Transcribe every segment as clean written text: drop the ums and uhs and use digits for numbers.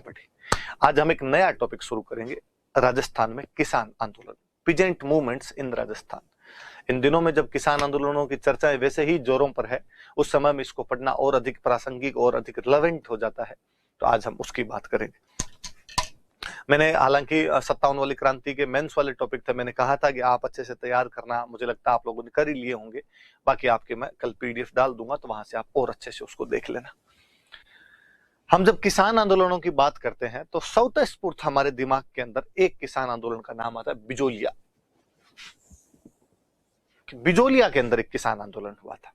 पढ़ी। आज हम एक नया टॉपिक शुरू करेंगे, राजस्थान में किसान आंदोलन, पीजेंट मूवमेंट्स इन राजस्थान। इन दिनों में जब किसान आंदोलनों की चर्चाएं वैसे ही जोरों पर है, उस समय में इसको पढ़ना और अधिक प्रासंगिक और अधिक रिलेवेंट हो जाता है। तो आज हम उसकी बात करेंगे। मैंने हालांकि 57 वाली क्रांति के मेंस वाले टॉपिक थे, मैंने कहा था कि आप अच्छे से तैयार करना, मुझे लगता है आप लोगों ने कर ही लिए होंगे। बाकी आपके मैं कल पीडीएफ डाल दूंगा, तो वहां से आप और अच्छे से उसको देख लेना। हम जब किसान आंदोलनों की बात करते हैं तो स्वतःस्फूर्त हमारे दिमाग के अंदर एक किसान आंदोलन का नाम आता है, बिजोलिया। बिजोलिया के अंदर एक किसान आंदोलन हुआ था।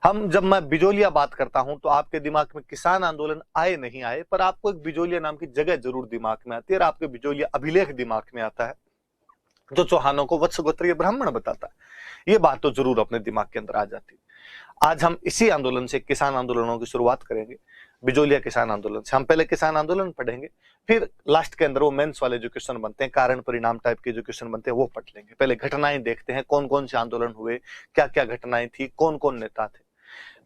जब मैं बिजोलिया बात करता हूं तो आपके दिमाग में किसान आंदोलन आए नहीं आए, पर आपको एक बिजोलिया नाम की जगह जरूर दिमाग में आती है, और आपके बिजोलिया अभिलेख दिमाग में आता है जो चौहानों को वत्स गोत्रीय ब्राह्मण बताता है। ये बात तो जरूर अपने दिमाग के अंदर आ जाती है। आज हम इसी आंदोलन से किसान आंदोलनों की शुरुआत करेंगे, बिजोलिया किसान आंदोलन से। हम पहले किसान आंदोलन पढ़ेंगे, फिर लास्ट के अंदर वो मेंस वाले जो क्वेश्चन बनते हैं, कारण परिणाम टाइप के जो क्वेश्चन बनते हैं, वो पढ़ लेंगे। पहले घटनाएं देखते हैं, कौन कौन से आंदोलन हुए, क्या क्या घटनाएं थी, कौन कौन नेता थे।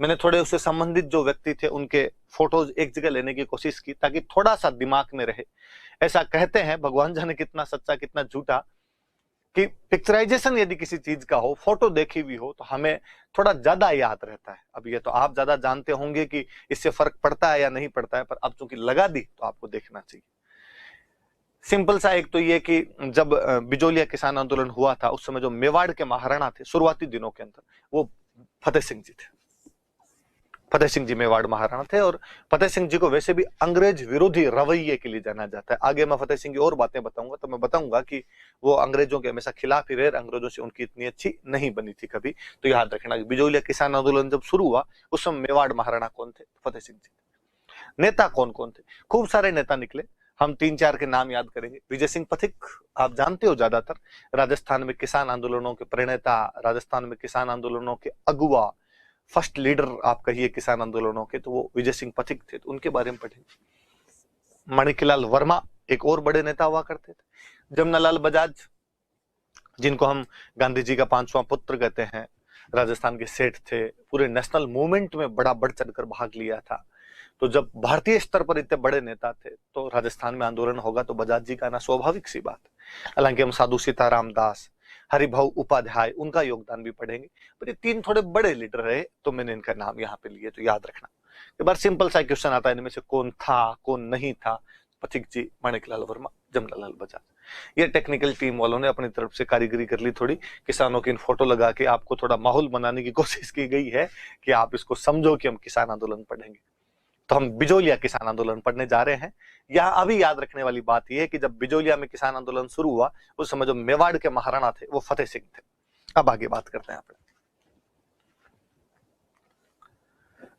मैंने थोड़े उससे संबंधित जो व्यक्ति थे उनके फोटोज एक जगह लेने की कोशिश की, ताकि थोड़ा सा दिमाग में रहे। ऐसा कहते हैं, भगवान जाने कितना सच्चा कितना झूठा, कि पिक्चराइजेशन यदि किसी चीज का हो, फोटो देखी हुई हो, तो हमें थोड़ा ज्यादा याद रहता है। अब ये तो आप ज्यादा जानते होंगे कि इससे फर्क पड़ता है या नहीं पड़ता है, पर अब चूंकि लगा दी तो आपको देखना चाहिए। सिंपल सा एक तो ये कि जब बिजोलिया किसान आंदोलन हुआ था, उस समय जो मेवाड़ के महाराणा थे शुरुआती दिनों के अंदर, वो फतेह सिंह जी थे। फतेह सिंह जी मेवाड़ महाराणा थे, और फतेह सिंह जी को वैसे भी अंग्रेज विरोधी रवैये के लिए जाना जाता है। आगे मैं फतेह सिंह की और बातें बताऊंगा, तो मैं बताऊंगा कि वो अंग्रेजों के हमेशा खिलाफ ही रहे, अंग्रेजों से उनकी इतनी अच्छी नहीं बनी थी कभी। तो याद रखना कि बिजोलिया किसान आंदोलन जब शुरू हुआ, उस समय मेवाड़ महाराणा कौन थे? फतेह सिंह जी। नेता कौन कौन थे? खूब सारे नेता निकले। हम 3-4 के नाम याद करेंगे। विजय सिंह पथिक आप जानते हो, ज्यादातर राजस्थान में किसान आंदोलनों के प्रणेता, राजस्थान में किसान आंदोलनों के अगुवा, फर्स्ट लीडर आप कहिए किसान आंदोलनों के, तो वो विजय सिंह पथिक थे। तो उनके बारे में पढ़ेंगे। माणिकलाल वर्मा एक और बड़े नेता हुआ करते थे। जमनालाल बजाज, जिनको हम गांधी जी का 5वां पुत्र कहते हैं, राजस्थान के सेठ थे, पूरे नेशनल मूवमेंट में बड़ा बढ़ चढ़कर भाग लिया था। तो जब भारतीय स्तर पर इतने बड़े नेता थे, तो राजस्थान में आंदोलन होगा तो बजाज जी का आना स्वाभाविक सी बात है। हालांकि हम साधु सीताराम दास, हरिभाऊ उपाध्याय, उनका योगदान भी पढ़ेंगे, पर ये 3 थोड़े बड़े लीडर रहे, तो मैंने इनका नाम यहाँ पे लिए। तो याद रखना, एक बार सिंपल सा क्वेश्चन आता है, इनमें से कौन था कौन नहीं था? पथिक जी, माणिकलाल वर्मा, जमनालाल बजाज। ये टेक्निकल टीम वालों ने अपनी तरफ से कारीगरी कर ली थोड़ी, किसानों की इन फोटो लगा के आपको थोड़ा माहौल बनाने की कोशिश की गई है कि आप इसको समझो कि हम किसान आंदोलन पढ़ेंगे। तो हम बिजोलिया किसान आंदोलन पढ़ने जा रहे हैं। यहाँ अभी याद रखने वाली बात यह है कि जब बिजोलिया में किसान आंदोलन शुरू हुआ, उस समय जो मेवाड़ के महाराणा थे वो फतेह सिंह थे। अब आगे बात करते हैं अपने।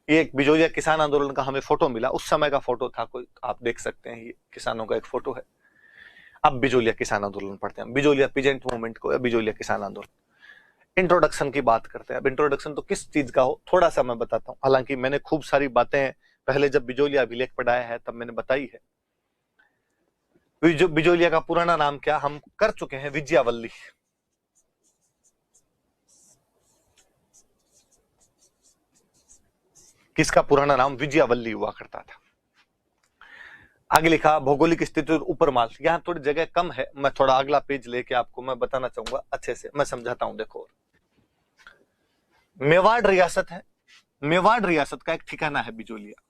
ये एक बिजोलिया किसान आंदोलन का हमें फोटो मिला, उस समय का फोटो था कोई, आप देख सकते हैं, ये किसानों का एक फोटो है। अब बिजोलिया किसान आंदोलन पढ़ते हैं, बिजोलिया पीजेंट मूवमेंट को या बिजोलिया किसान आंदोलन। इंट्रोडक्शन की बात करते हैं। अब इंट्रोडक्शन तो किस चीज का हो, थोड़ा सा मैं बताता हूँ। हालांकि मैंने खूब सारी बातें पहले जब बिजोलिया अभिलेख पढ़ाया है तब मैंने बताई है। बिजोलिया का पुराना नाम क्या, हम कर चुके हैं, विजयावल्ली। किसका पुराना नाम विजयावल्ली हुआ करता था। आगे लिखा भौगोलिक स्थिति और ऊपर माल। यहाँ थोड़ी जगह कम है, मैं थोड़ा अगला पेज लेके आपको मैं बताना चाहूंगा, अच्छे से मैं समझाता हूं। देखो, मेवाड़ रियासत है, मेवाड़ रियासत का एक ठिकाना है बिजोलिया।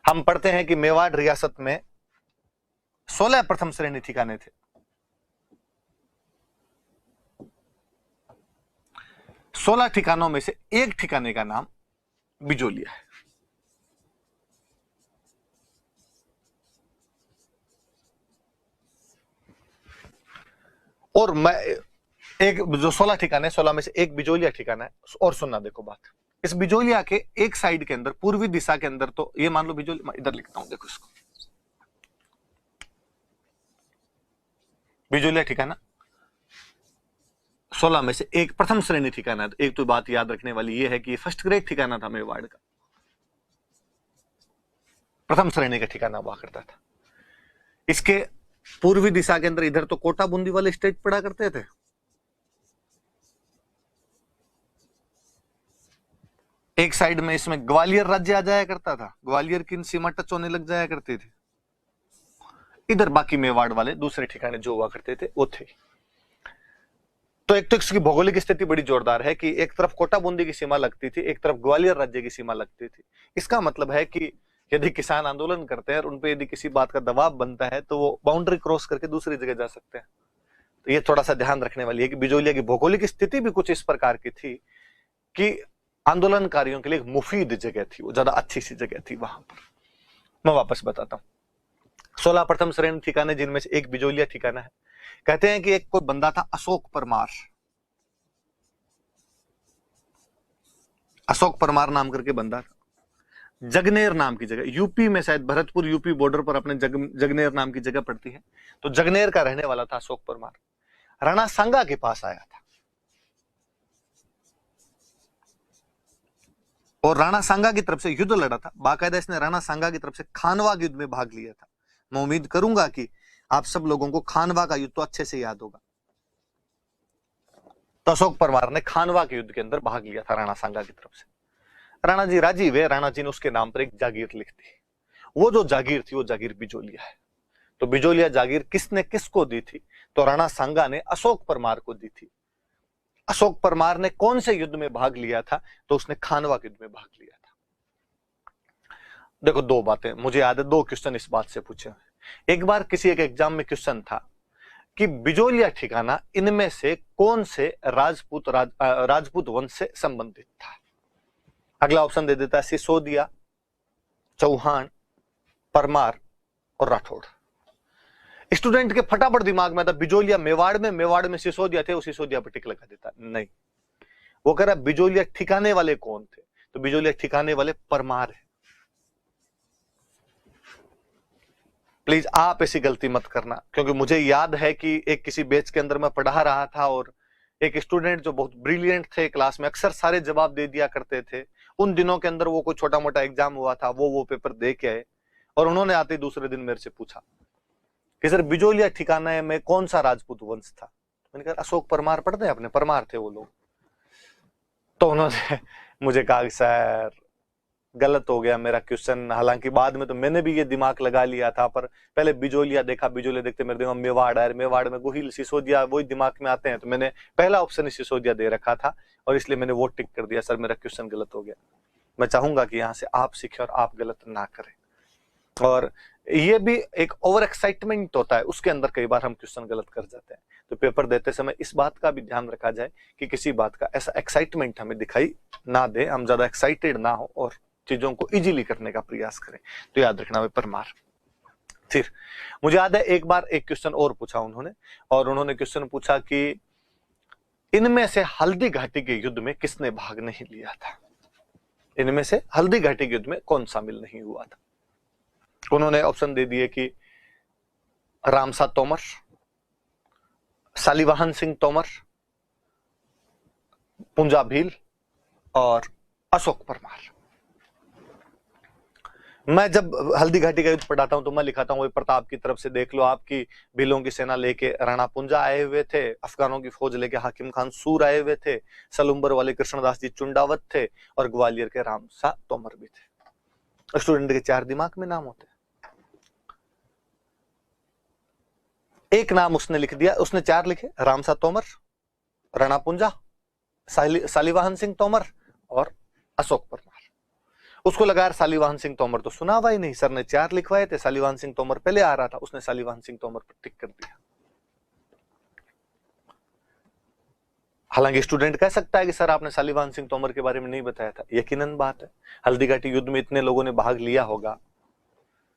हम पढ़ते हैं कि मेवाड़ रियासत में 16 प्रथम श्रेणी ठिकाने थे। 16 ठिकानों में से एक ठिकाने का नाम बिजोलिया है। और मैं एक जो 16 ठिकाने, 16 में से एक बिजोलिया ठिकाना है। और सुनना, देखो बात, इस बिजोलिया के एक साइड के अंदर, पूर्वी दिशा के अंदर, तो ये मान लो बिजोलिया, मैं इधर लिखता हूं, देखो इसको, बिजोलिया ठिकाना 16 में से एक प्रथम श्रेणी ठिकाना है। तो एक तो बात याद रखने वाली ये है कि ये फर्स्ट ग्रेड ठिकाना था मेवाड़ का, प्रथम श्रेणी का ठिकाना हुआ करता था। इसके पूर्वी दिशा के अंदर इधर तो कोटा बूंदी वाले स्टेट पड़ा करते थे, एक साइड में इसमें ग्वालियर राज्य आ जाया करता था, ग्वालियर की सीमा टच होने लग जाया करती थी। इधर बाकी मेवाड़ वाले दूसरे ठिकाने जो हुआ करते थे वो थे। तो एक तो इसकी भौगोलिक स्थिति बड़ी जोरदार है कि एक तरफ कोटा बूंदी की सीमा लगती थी, एक तरफ ग्वालियर राज्य की सीमा लगती थी। इसका मतलब है कि यदि किसान आंदोलन करते हैं और उनपे यदि किसी बात का दबाव बनता है तो वो बाउंड्री क्रॉस करके दूसरी जगह जा सकते हैं। तो ये थोड़ा सा ध्यान रखने वाली है कि बिजोलिया की भौगोलिक स्थिति भी कुछ इस प्रकार की थी कि आंदोलनकारियों के लिए एक मुफीद जगह थी, वो ज्यादा अच्छी सी जगह थी वहां पर। मैं वापस बताता हूं। 16 प्रथम श्रेणी ठिकाने जिनमें से एक बिजोलिया ठिकाना है। कहते हैं कि एक कोई बंदा था अशोक परमार, अशोक परमार नाम करके बंदा था। जगनेर नाम की जगह, यूपी में शायद भरतपुर यूपी बॉर्डर पर अपने जगनेर नाम की जगह पड़ती है। तो जगनेर का रहने वाला था अशोक परमार। राणा सांगा के पास आया था और राणा सांगा की तरफ से युद्ध लड़ा था। बाकायदा इसने राणा सांगा की तरफ से खानवा युद्ध में भाग लिया था। मैं उम्मीद करूंगा कि आप सब लोगों को खानवा का युद्ध तो अच्छे से याद होगा। तो अशोक परमार ने खानवा के युद्ध के अंदर भाग लिया था राणा सांगा की तरफ से। राणा जी राजी हुए, राणा जी ने उसके नाम पर एक जागीर लिख दी। वो जो जागीर थी वो जागीर बिजोलिया है। तो बिजोलिया जागीर किसने किसको दी थी? तो राणा सांगा ने अशोक परमार को दी थी। अशोक परमार ने कौन से युद्ध में भाग लिया था? तो उसने खानवा के युद्ध में भाग लिया था। देखो, दो बातें मुझे याद है, दो क्वेश्चन इस बात से पूछे हुए। एक बार किसी एक एग्जाम में क्वेश्चन था कि बिजोलिया ठिकाना इनमें से कौन से राजपूत वंश से संबंधित था। अगला ऑप्शन दे देता है सिसोदिया, चौहान, परमार और राठौड़। स्टूडेंट के फटाफट दिमाग में था बिजोलिया मेवाड़ में सिसोदिया थे, वो सिसोदिया पर टिक लगा देता। नहीं, वो कह रहा बिजोलिया ठिकाने वाले कौन थे? तो बिजोलिया ठिकाने वाले परमार है। प्लीज आप ऐसी गलती मत करना, क्योंकि मुझे याद है कि एक किसी बैच के अंदर मैं पढ़ा रहा था और एक स्टूडेंट जो बहुत ब्रिलियंट थे क्लास में, अक्सर सारे जवाब दे दिया करते थे। उन दिनों के अंदर वो कोई छोटा मोटा एग्जाम हुआ था, वो पेपर दे के आए और उन्होंने आते दूसरे दिन मेरे से पूछा कि सर बिजोलिया ठिकाना में कौन सा राजपूत वंश था? मैंने कहा अशोक परमार पढ़ते हैं अपने, परमार थे वो लोग। तो उन्होंने मुझे कहा सर गलत हो गया मेरा क्वेश्चन। हालांकि बाद में तो मैंने भी ये दिमाग लगा लिया था, पर पहले बिजोलिया देखा, बिजोलिया देखते मेरे दिमाग में मेवाड़ आया, मेवाड़ में गोहिल सिसोदिया वही दिमाग में आते हैं। तो मैंने पहला ऑप्शन सिसोदिया दे रखा था और इसलिए मैंने वो टिक कर दिया। सर मेरा क्वेश्चन गलत हो गया। मैं चाहूंगा कि यहाँ से आप सीखें और आप गलत ना करें। और ये भी एक ओवर एक्साइटमेंट होता है, उसके अंदर कई बार हम क्वेश्चन गलत कर जाते हैं। तो पेपर देते समय इस बात का भी ध्यान रखा जाए कि किसी बात का ऐसा एक्साइटमेंट हमें दिखाई ना दे, हम ज्यादा एक्साइटेड ना हो और चीजों को इजीली करने का प्रयास करें। तो याद रखना वे परमार। फिर मुझे याद है एक बार एक क्वेश्चन और पूछा उन्होंने, और उन्होंने क्वेश्चन पूछा कि इनमें से हल्दी घाटी के युद्ध में किसने भाग नहीं लिया था? इनमें से हल्दी घाटी के युद्ध में कौन शामिल नहीं हुआ था? उन्होंने ऑप्शन दे दिए कि रामसा तोमर, शालिवाहन सिंह तोमर, पुंजा भील और अशोक परमार। मैं जब हल्दी घाटी का युद्ध पढ़ाता हूं तो मैं लिखाता हूं प्रताप की तरफ से देख लो, आपकी भीलों की सेना लेके राणा पुंजा आए हुए थे, अफगानों की फौज लेके हाकिम खान सूर आए हुए थे, सलुम्बर वाले कृष्णदास जी चुंडावत थे और ग्वालियर के रामसा तोमर भी थे। स्टूडेंट के चार दिमाग में नाम होते हैं। एक नाम उसने लिख दिया, उसने चार लिखे, रामसा तोमर, राणा पुंजा, शालिवाहन सिंह तोमर और अशोक परमार। उसको लगा यार शालिवाहन सिंह तोमर तो सुना हुआ ही नहीं, सर ने चार लिखवाए थे, शालिवाहन सिंह तोमर पहले आ रहा था, उसने शालिवाहन सिंह तोमर पर टिक कर दिया। हालांकि स्टूडेंट कह सकता है कि सर आपने शालिवाहन सिंह तोमर के बारे में नहीं बताया था। यकीनन बात है, हल्दी घाटी युद्ध में इतने लोगों ने भाग लिया होगा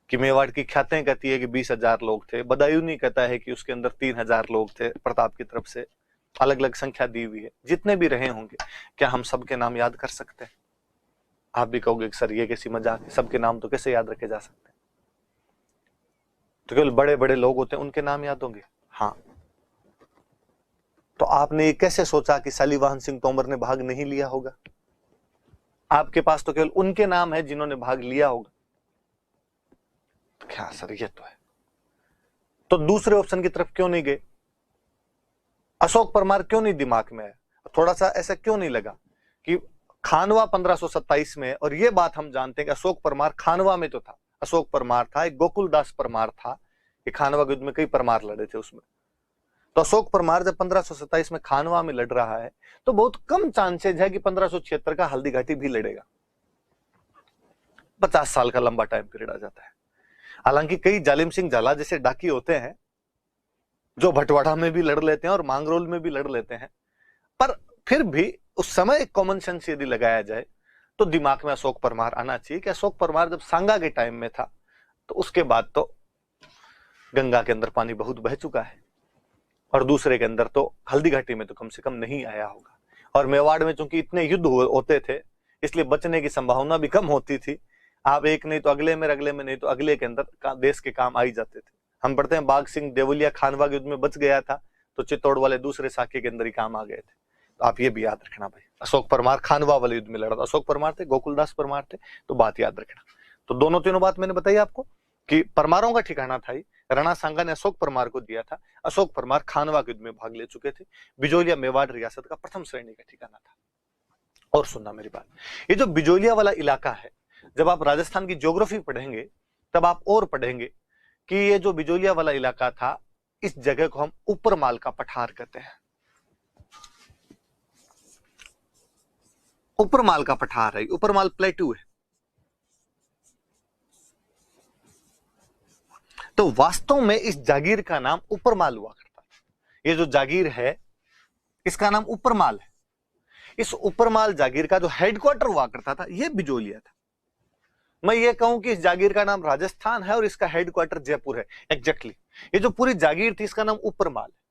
कि मेवाड़ की ख्यातें कहती है कि 20,000 लोग थे, बदायूनी कहता है कि उसके अंदर 3,000 लोग थे, प्रताप की तरफ से अलग अलग संख्या दी हुई है। जितने भी रहे होंगे, क्या हम सबके नाम याद कर सकते हैं? आप भी कहोगे सर ये कैसी मजाक है, सबके नाम तो कैसे याद रखे जा सकते हैं? तो केवल बड़े बड़े लोग होते हैं उनके नाम याद होंगे? हाँ। तो आपने ये कैसे सोचा कि शालिवाहन सिंह तोमर ने भाग नहीं लिया होगा? आपके पास तो केवल उनके नाम है जिन्होंने भाग लिया होगा। तो क्या सर ये तो है, तो दूसरे ऑप्शन की तरफ क्यों नहीं गए? अशोक परमार क्यों नहीं दिमाग में है? थोड़ा सा ऐसा क्यों नहीं लगा कि खानवा 1527 में, और ये बात हम जानते हैं कि अशोक परमार खानवा में तो था, अशोक परमार था, एक गोकुलदास परमार था, कि खानवा के युद्ध में कई परमार लड़े थे उसमें। तो अशोक परमार जब 1527 में खानवा में लड़ रहा है तो बहुत कम चांसेज है कि 1576 का हल्दी घाटी भी लड़ेगा। 50 साल का लंबा टाइम पीरियड आ जाता है। हालांकि कई जालिम सिंह झाला जैसे डाकी होते हैं जो भटवाड़ा में भी लड़ लेते हैं और मांगरोल में भी लड़ लेते हैं, पर फिर भी उस समय एक कॉमन सेंस यदि लगाया जाए तो दिमाग में अशोक परमार आना चाहिए कि अशोक परमार जब सांगा के टाइम में था तो उसके बाद तो गंगा के अंदर पानी बहुत बह चुका है, और दूसरे के अंदर तो हल्दी घाटी में तो कम से कम नहीं आया होगा। और मेवाड़ में चूंकि इतने युद्ध होते थे इसलिए बचने की संभावना भी कम होती थी। आप एक नहीं तो अगले में, अगले में नहीं तो अगले के अंदर देश के काम आ ही जाते थे। हम पढ़ते हैं बाघ सिंह देवलिया खानवा के युद्ध में बच गया था तो चित्तौड़ वाले दूसरे साके के अंदर ही काम आ गए थे। तो आप ये भी याद रखना भाई, अशोक परमार खानवा वाले युद्ध में लड़ा था। अशोक परमार थे, गोकुलदास परमार थे, तो बात याद रखना। तो दोनों तीनों बात मैंने बताई आपको कि परमारों का ठिकाना था ही। राणा सांगा ने अशोक परमार को दिया था। अशोक परमार खानवा के युद्ध में भाग ले चुके थे। बिजोलिया मेवाड़ रियासत का प्रथम श्रेणी का ठिकाना था। और सुनना मेरी बात, ये जो बिजोलिया वाला इलाका है, जब आप राजस्थान की ज्योग्राफी पढ़ेंगे तब आप और पढ़ेंगे कि ये जो बिजोलिया वाला इलाका था, इस जगह को हम ऊपरमाल का पठार कहते हैं। ऊपरमाल का पठार है, ऊपरमाल प्लेटू है। तो वास्तव में इस जागीर का नाम ऊपरमाल हुआ करता था। ये जो जागीर है इसका नाम ऊपरमाल है। इस ऊपरमाल जागीर का जो हेडक्वार्टर हुआ करता था ये बिजोलिया था। मैं ये कहूं कि इस जागीर का नाम राजस्थान है और इसका हेडक्वार्टर जयपुर है। एग्जैक्टली ये जो पूरी जागीर थी इसका नाम ऊपरमाल है।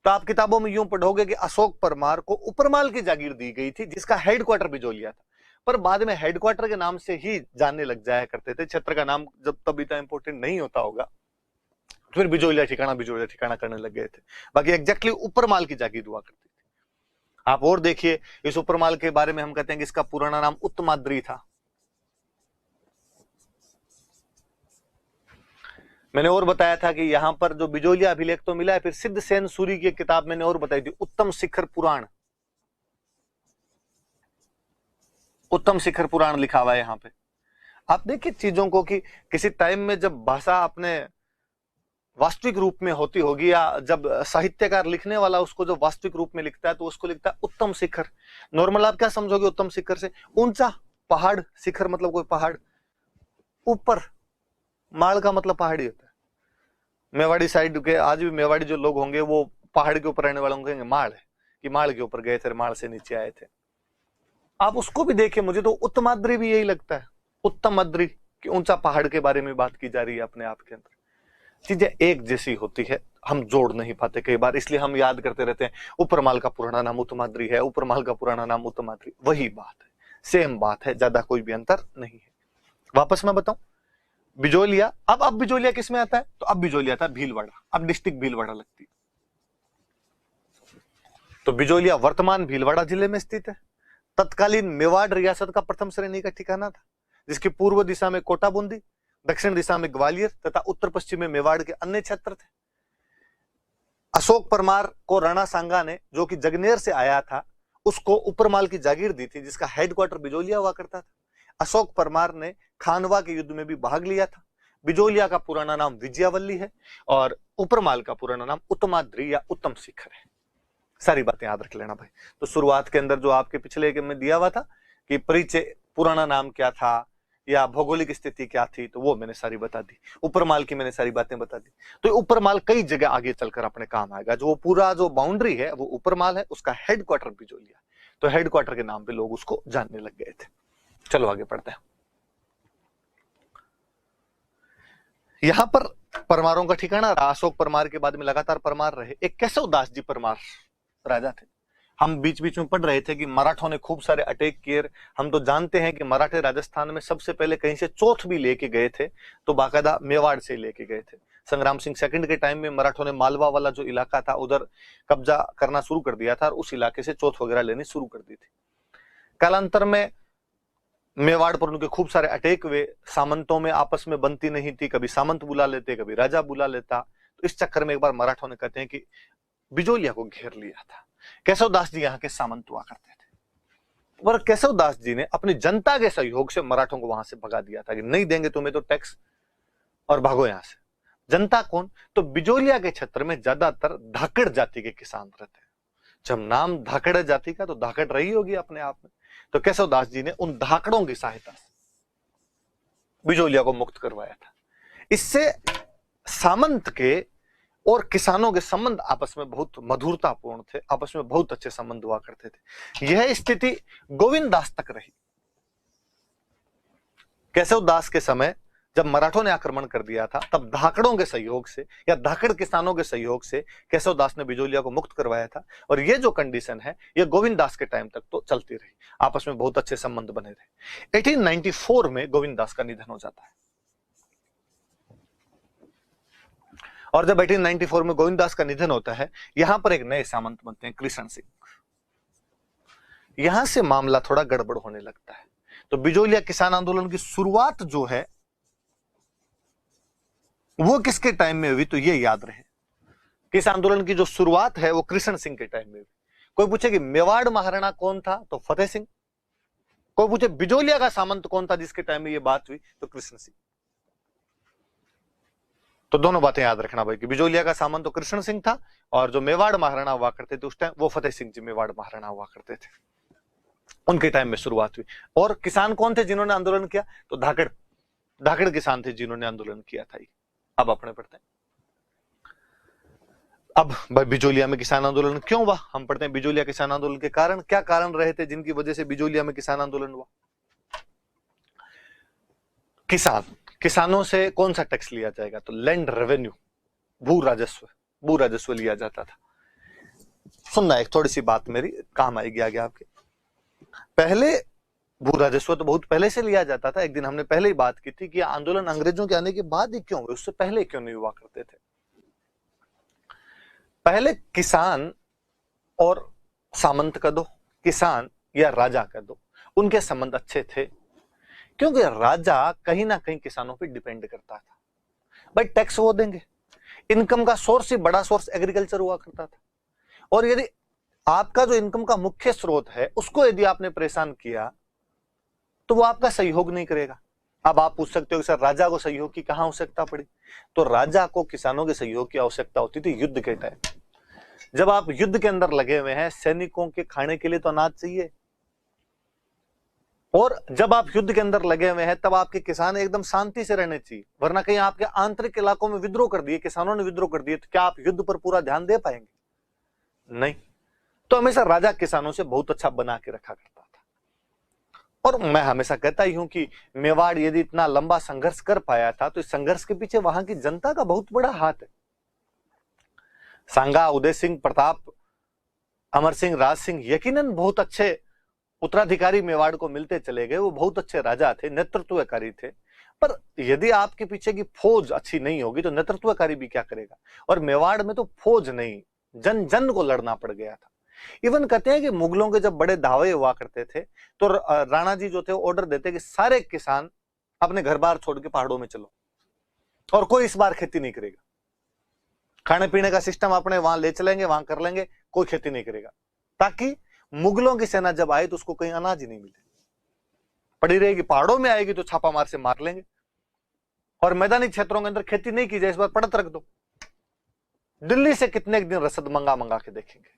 तो आप किताबों में यूं पढ़ोगे कि अशोक परमार को ऊपरमाल की जागीर दी गई थी जिसका हेडक्वार्टर बिजोलिया था, पर बाद में हेडक्वार्टर के नाम से ही जानने लग जाया करते थे। क्षेत्र का नाम जब तब इतना इंपॉर्टेंट नहीं होता होगा तो फिर बिजोलिया ठिकाना करने लग गए थे। बाकी एग्जैक्टली ऊपरमाल की जागीर हुआ करती थी। आप और देखिए, इस ऊपरमाल के बारे में हम कहते हैं कि इसका पुराना नाम उत्तमाद्री था। मैंने और बताया था कि यहां पर जो बिजोलिया अभिलेख तो मिला है, फिर सिद्ध सेन सूरी की किताब मैंने और बताई थी, उत्तम शिखर पुराण। उत्तम शिखर पुराण लिखा हुआ है यहां पे। आप देखिए चीजों को कि किसी टाइम में जब भाषा अपने वास्तविक रूप में होती होगी, या जब साहित्यकार लिखने वाला उसको जो वास्तविक रूप में लिखता है तो उसको लिखता है उत्तम शिखर। नॉर्मल आप क्या समझोगे उत्तम शिखर से? ऊंचा पहाड़, शिखर मतलब कोई पहाड़, ऊपर माल का मतलब पहाड़ी होता है। मेवाड़ी साइड के आज भी मेवाड़ी जो लोग होंगे वो पहाड़ के ऊपर रहने वाले होंगे, माल है कि माल के ऊपर गए थे, माल से नीचे आए थे। आप उसको भी देखिए, मुझे तो उत्तमाद्री भी यही लगता है, उत्तमाद्री कि ऊंचा पहाड़ के बारे में बात की जा रही है। अपने आप के अंदर चीजें एक जैसी होती है, हम जोड़ नहीं पाते कई बार, इसलिए हम याद करते रहते हैं ऊपरमाल का पुराना नाम उत्तमाद्री है, ऊपरमाल का पुराना नाम उत्तमाद्री। वही बात है, सेम बात है, ज्यादा कोई भी अंतर नहीं है। वापस मैं बताऊं, बिजोलिया, अब बिजोलिया किस में आता है? तो अब बिजोलिया आता है भीलवाड़ा, अब डिस्ट्रिक्ट भीलवाड़ा लगती है। तो बिजोलिया वर्तमान भीलवाड़ा जिले में स्थित है। तत्कालीन मेवाड़ रियासत का प्रथम श्रेणी का ठिकाना था, जिसकी पूर्व दिशा में कोटा बूंदी, दक्षिण दिशा में ग्वालियर तथा उत्तर पश्चिम में मेवाड़ के अन्य क्षेत्र थे। अशोक परमार को राणा सांगा ने, जो कि जगनेर से आया था, उसको ऊपरमाल की जागीर दी थी जिसका हेडक्वार्टर बिजोलिया हुआ करता था। अशोक परमार ने खानवा के युद्ध में भी भाग लिया था। बिजोलिया का पुराना नाम विजयावल्ली है और ऊपरमाल का पुराना नाम उत्तमाद्री या उत्तम शिखर है। सारी बातें याद रख लेना भाई। तो शुरुआत के अंदर जो आपके पिछले के में दिया हुआ था कि परिचय, पुराना नाम क्या था या भौगोलिक स्थिति क्या थी, तो वो मैंने सारी बता दी। ऊपरमाल की मैंने सारी बातें बता दी। तो ऊपरमाल कई जगह आगे चलकर अपने काम आएगा। जो पूरा जो बाउंड्री है वो ऊपरमाल है, उसका हेडक्वार्टर बिजोलिया। तो हेडक्वार्टर के नाम पे लोग उसको जानने लग गए थे। चलो आगे पढ़ते हैं। यहां पर परमारों का ठिकाना रहा। अशोक परमार के बाद में लगातार परमार रहे। एक केशव दास जी परमार राजा थे। हम बीच बीच में पढ़ रहे थे कि मराठों ने खूब सारे अटैक किए। हम तो जानते हैं कि मराठे राजस्थान में सबसे पहले कहीं से चौथ भी लेके गए थे, तो बाकायदा मेवाड़ से लेके गए थे। संग्राम सिंह सेकंड के टाइम में मराठों ने मालवा वाला जो इलाका था उधर कब्जा करना शुरू कर दिया था और उस इलाके से चौथ वगैरह लेनी शुरू कर दी थी। कालांतर में मेवाड़ पर उनके खूब सारे अटैक हुए। सामंतों में आपस में बनती नहीं थी, कभी सामंत बुला लेते, कभी राजा बुला लेता। तो इस चक्कर में एक बार मराठों ने, कहते हैं कि बिजोलिया को घेर लिया था। केशव दास जी यहाँ के सामंत हुआ करते थे। पर केशव दास जी ने अपनी जनता के सहयोग से मराठों को वहां से भगा दिया था कि नहीं देंगे तुम्हें तो टैक्स, और भागो यहां से। जनता कौन? तो बिजोलिया के क्षेत्र में ज्यादातर धाकड़ जाति के किसान रहते हैं। जब नाम धाकड़ जाति का, तो धाकड़ रही होगी अपने आप में। तो केशव दास जी ने उन धाकड़ों की सहायता से बिजोलिया को मुक्त करवाया था। इससे सामंत के और किसानों के संबंध आपस में बहुत मधुरतापूर्ण थे, आपस में बहुत अच्छे संबंध हुआ करते थे। यह स्थिति गोविंद दास तक रही। केशव दास के समय जब मराठों ने आक्रमण कर दिया था, तब धाकड़ों के सहयोग से या धाकड़ किसानों के सहयोग से केशव दास ने बिजोलिया को मुक्त करवाया था। और ये जो कंडीशन है, ये गोविंद दास के टाइम तक तो चलती रही, आपस में बहुत अच्छे संबंध बने रहे। 1894 में गोविंद दास का निधन हो जाता है। और जब 1894 में गोविंद दास का निधन होता है, यहां पर एक नए सामंत बनते हैं, कृष्ण सिंह। यहां से मामला थोड़ा गड़बड़ होने लगता है। तो बिजोलिया किसान आंदोलन की शुरुआत जो है वो किसके टाइम में हुई? तो ये याद रहे, किस आंदोलन की जो शुरुआत है वो कृष्ण सिंह के टाइम में हुई। कोई पूछे कि मेवाड़ महाराणा कौन था? तो फतेह सिंह। कोई पूछे बिजोलिया का सामंत कौन था जिसके टाइम में ये बात हुई? तो कृष्ण सिंह। तो दोनों बातें याद रखना भाई कि बिजोलिया का सामंत तो कृष्ण सिंह था, और जो मेवाड़ महाराणा हुआ करते थे उस टाइम, वो फतेह सिंह जी मेवाड़ महाराणा हुआ करते थे। उनके टाइम में शुरुआत हुई। और किसान कौन थे जिन्होंने आंदोलन किया? तो धाकड़ किसान थे जिन्होंने आंदोलन किया था। अब अपने पढ़ते हैं। अब भाई बिजोलिया में किसान आंदोलन क्यों हुआ? हम पढ़ते हैं बिजोलिया किसान आंदोलन के कारण। क्या कारण रहे थे जिनकी वजह से बिजोलिया में किसान आंदोलन हुआ? किसानों से कौन सा टैक्स लिया जाएगा? तो लैंड रेवेन्यू, भू राजस्व लिया जाता था। सुनना, एक थोड़ी सी बात मेरी काम आएगी आगे आपके। पहले भू राजस्व तो बहुत पहले से लिया जाता था। एक दिन हमने पहले ही बात की थी कि आंदोलन अंग्रेजों के आने के बाद ही क्यों हुए, उससे पहले क्यों नहीं हुआ करते थे। पहले किसान और सामंत का दो, किसान या राजा का दो, उनके संबंध अच्छे थे, क्योंकि राजा कहीं ना कहीं किसानों पर डिपेंड करता था। भाई टैक्स वो देंगे, इनकम का सोर्स ही बड़ा सोर्स एग्रीकल्चर हुआ करता था। और यदि आपका जो इनकम का मुख्य स्रोत है उसको यदि आपने परेशान किया तो वो आपका सहयोग नहीं करेगा। अब आप पूछ सकते हो कि सर राजा को सहयोग की कहां आवश्यकता पड़ी? तो राजा को किसानों के सहयोग की आवश्यकता होती थी युद्ध के टाइम। जब आप युद्ध के अंदर लगे हुए हैं, सैनिकों के खाने के लिए तो अनाज चाहिए, और जब आप युद्ध के अंदर लगे हुए हैं तब आपके किसान एकदम शांति से रहने चाहिए, वरना कहीं आपके आंतरिक इलाकों में विद्रोह कर दिए, किसानों ने विद्रोह कर दिए, तो क्या आप युद्ध पर पूरा ध्यान दे पाएंगे? नहीं। तो हमेशा राजा किसानों से बहुत अच्छा बना के रखा करता था। और मैं हमेशा कहता ही हूं कि मेवाड़ यदि इतना लंबा संघर्ष कर पाया था तो इस संघर्ष के पीछे वहां की जनता का बहुत बड़ा हाथ है। सांगा, उदय सिंह, प्रताप, अमर सिंह, राज सिंह यकीनन बहुत अच्छे उत्तराधिकारी मेवाड़ को मिलते चले गए। वो बहुत अच्छे राजा थे, नेतृत्वकारी थे। पर यदि आपके पीछे की फौज अच्छी नहीं होगी तो नेतृत्वकारी भी क्या करेगा? और मेवाड़ में तो फौज नहीं, जन जन को लड़ना पड़ गया था। इवन कहते हैं कि मुगलों के जब बड़े दावे हुआ करते थे तो राणा जी जो थे ऑर्डर देते कि सारे किसान अपने घर बार छोड़ के पहाड़ों में चलो, और कोई इस बार खेती नहीं करेगा। खाने पीने का सिस्टम अपने वहां ले चलेंगे, वहां कर लेंगे, कोई खेती नहीं करेगा, ताकि मुगलों की सेना जब आए तो उसको कहीं अनाज ही नहीं मिले। पड़ी रहेगी, पहाड़ों में आएगी तो छापा मार से मार लेंगे, और मैदानी क्षेत्रों के अंदर खेती नहीं की जाए, इस बार पड़त रख दो। दिल्ली से कितने दिन रसद मंगा मंगा के देखेंगे।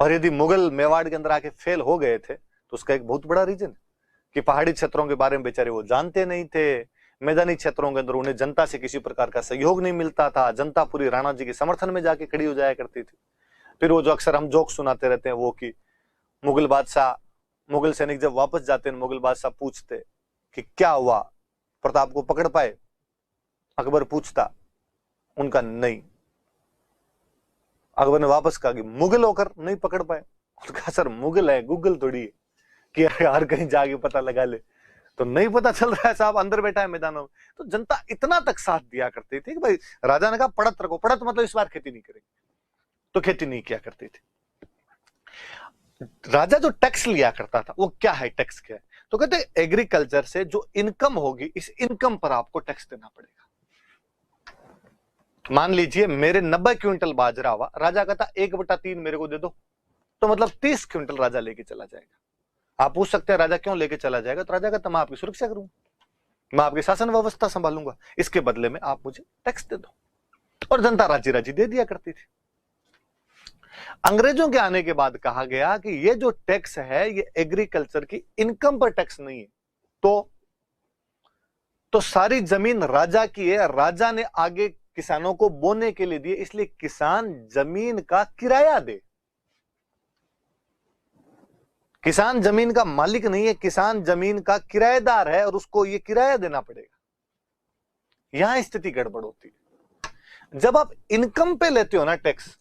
और यदि मुगल मेवाड़ के अंदर आके फेल हो गए थे तो उसका एक बहुत बड़ा रीजन है कि पहाड़ी क्षेत्रों के बारे में बेचारे वो जानते नहीं थे। मैदानी क्षेत्रों के अंदर उन्हें जनता से किसी प्रकार का सहयोग नहीं मिलता था। जनता पूरी राणा जी के समर्थन में जाके खड़ी हो जाया करती थी। फिर वो जो अक्सर हम जोक सुनाते रहते हैं वो कि मुगल सैनिक जब वापस जाते हैं, मुगल बादशाह पूछते कि क्या हुआ, प्रताप को पकड़ पाए? अकबर पूछता, उनका नहीं। अकबर ने वापस कहा कि मुगल होकर नहीं पकड़ पाए। कहा सर मुगल है, गूगल थोड़ी है कि हर कहीं जाके पता लगा ले, तो नहीं पता चल रहा है साहब, अंदर बैठा है मैदानों में। तो जनता इतना तक साथ दिया करती थी कि भाई राजा ने कहा पड़त रखो, पड़त मतलब इस बार खेती नहीं करेंगे, तो खेती नहीं किया करती थी। राजा जो टैक्स लिया करता था वो क्या है, टैक्स क्या है? तो कहते हैं एग्रीकल्चर से जो इनकम होगी इस इनकम पर आपको टैक्स देना पड़ेगा। मान लीजिए मेरे 90 क्विंटल बाजरा हुआ, राजा कहता 1/3 मेरे को दे दो, तो मतलब 30 क्विंटल राजा लेके चला जाएगा। आप पूछ सकते हैं राजा क्यों लेके चला जाएगा, तो राजा कहता मैं आपकी सुरक्षा करूंगा, मैं आपकी शासन व्यवस्था संभालूंगा, इसके बदले में आप मुझे टैक्स दे दो। और जनता राजी राजी दे दिया करती थी। अंग्रेजों के आने के बाद कहा गया कि ये जो टैक्स है ये एग्रीकल्चर की इनकम पर टैक्स नहीं है, तो सारी जमीन राजा की है, राजा ने आगे किसानों को बोने के लिए दिए, इसलिए किसान जमीन का किराया दे। किसान जमीन का मालिक नहीं है, किसान जमीन का किराएदार है और उसको ये किराया देना पड़ेगा। यहां स्थिति गड़बड़ होती है। जब आप इनकम पे लेते हो ना टैक्स,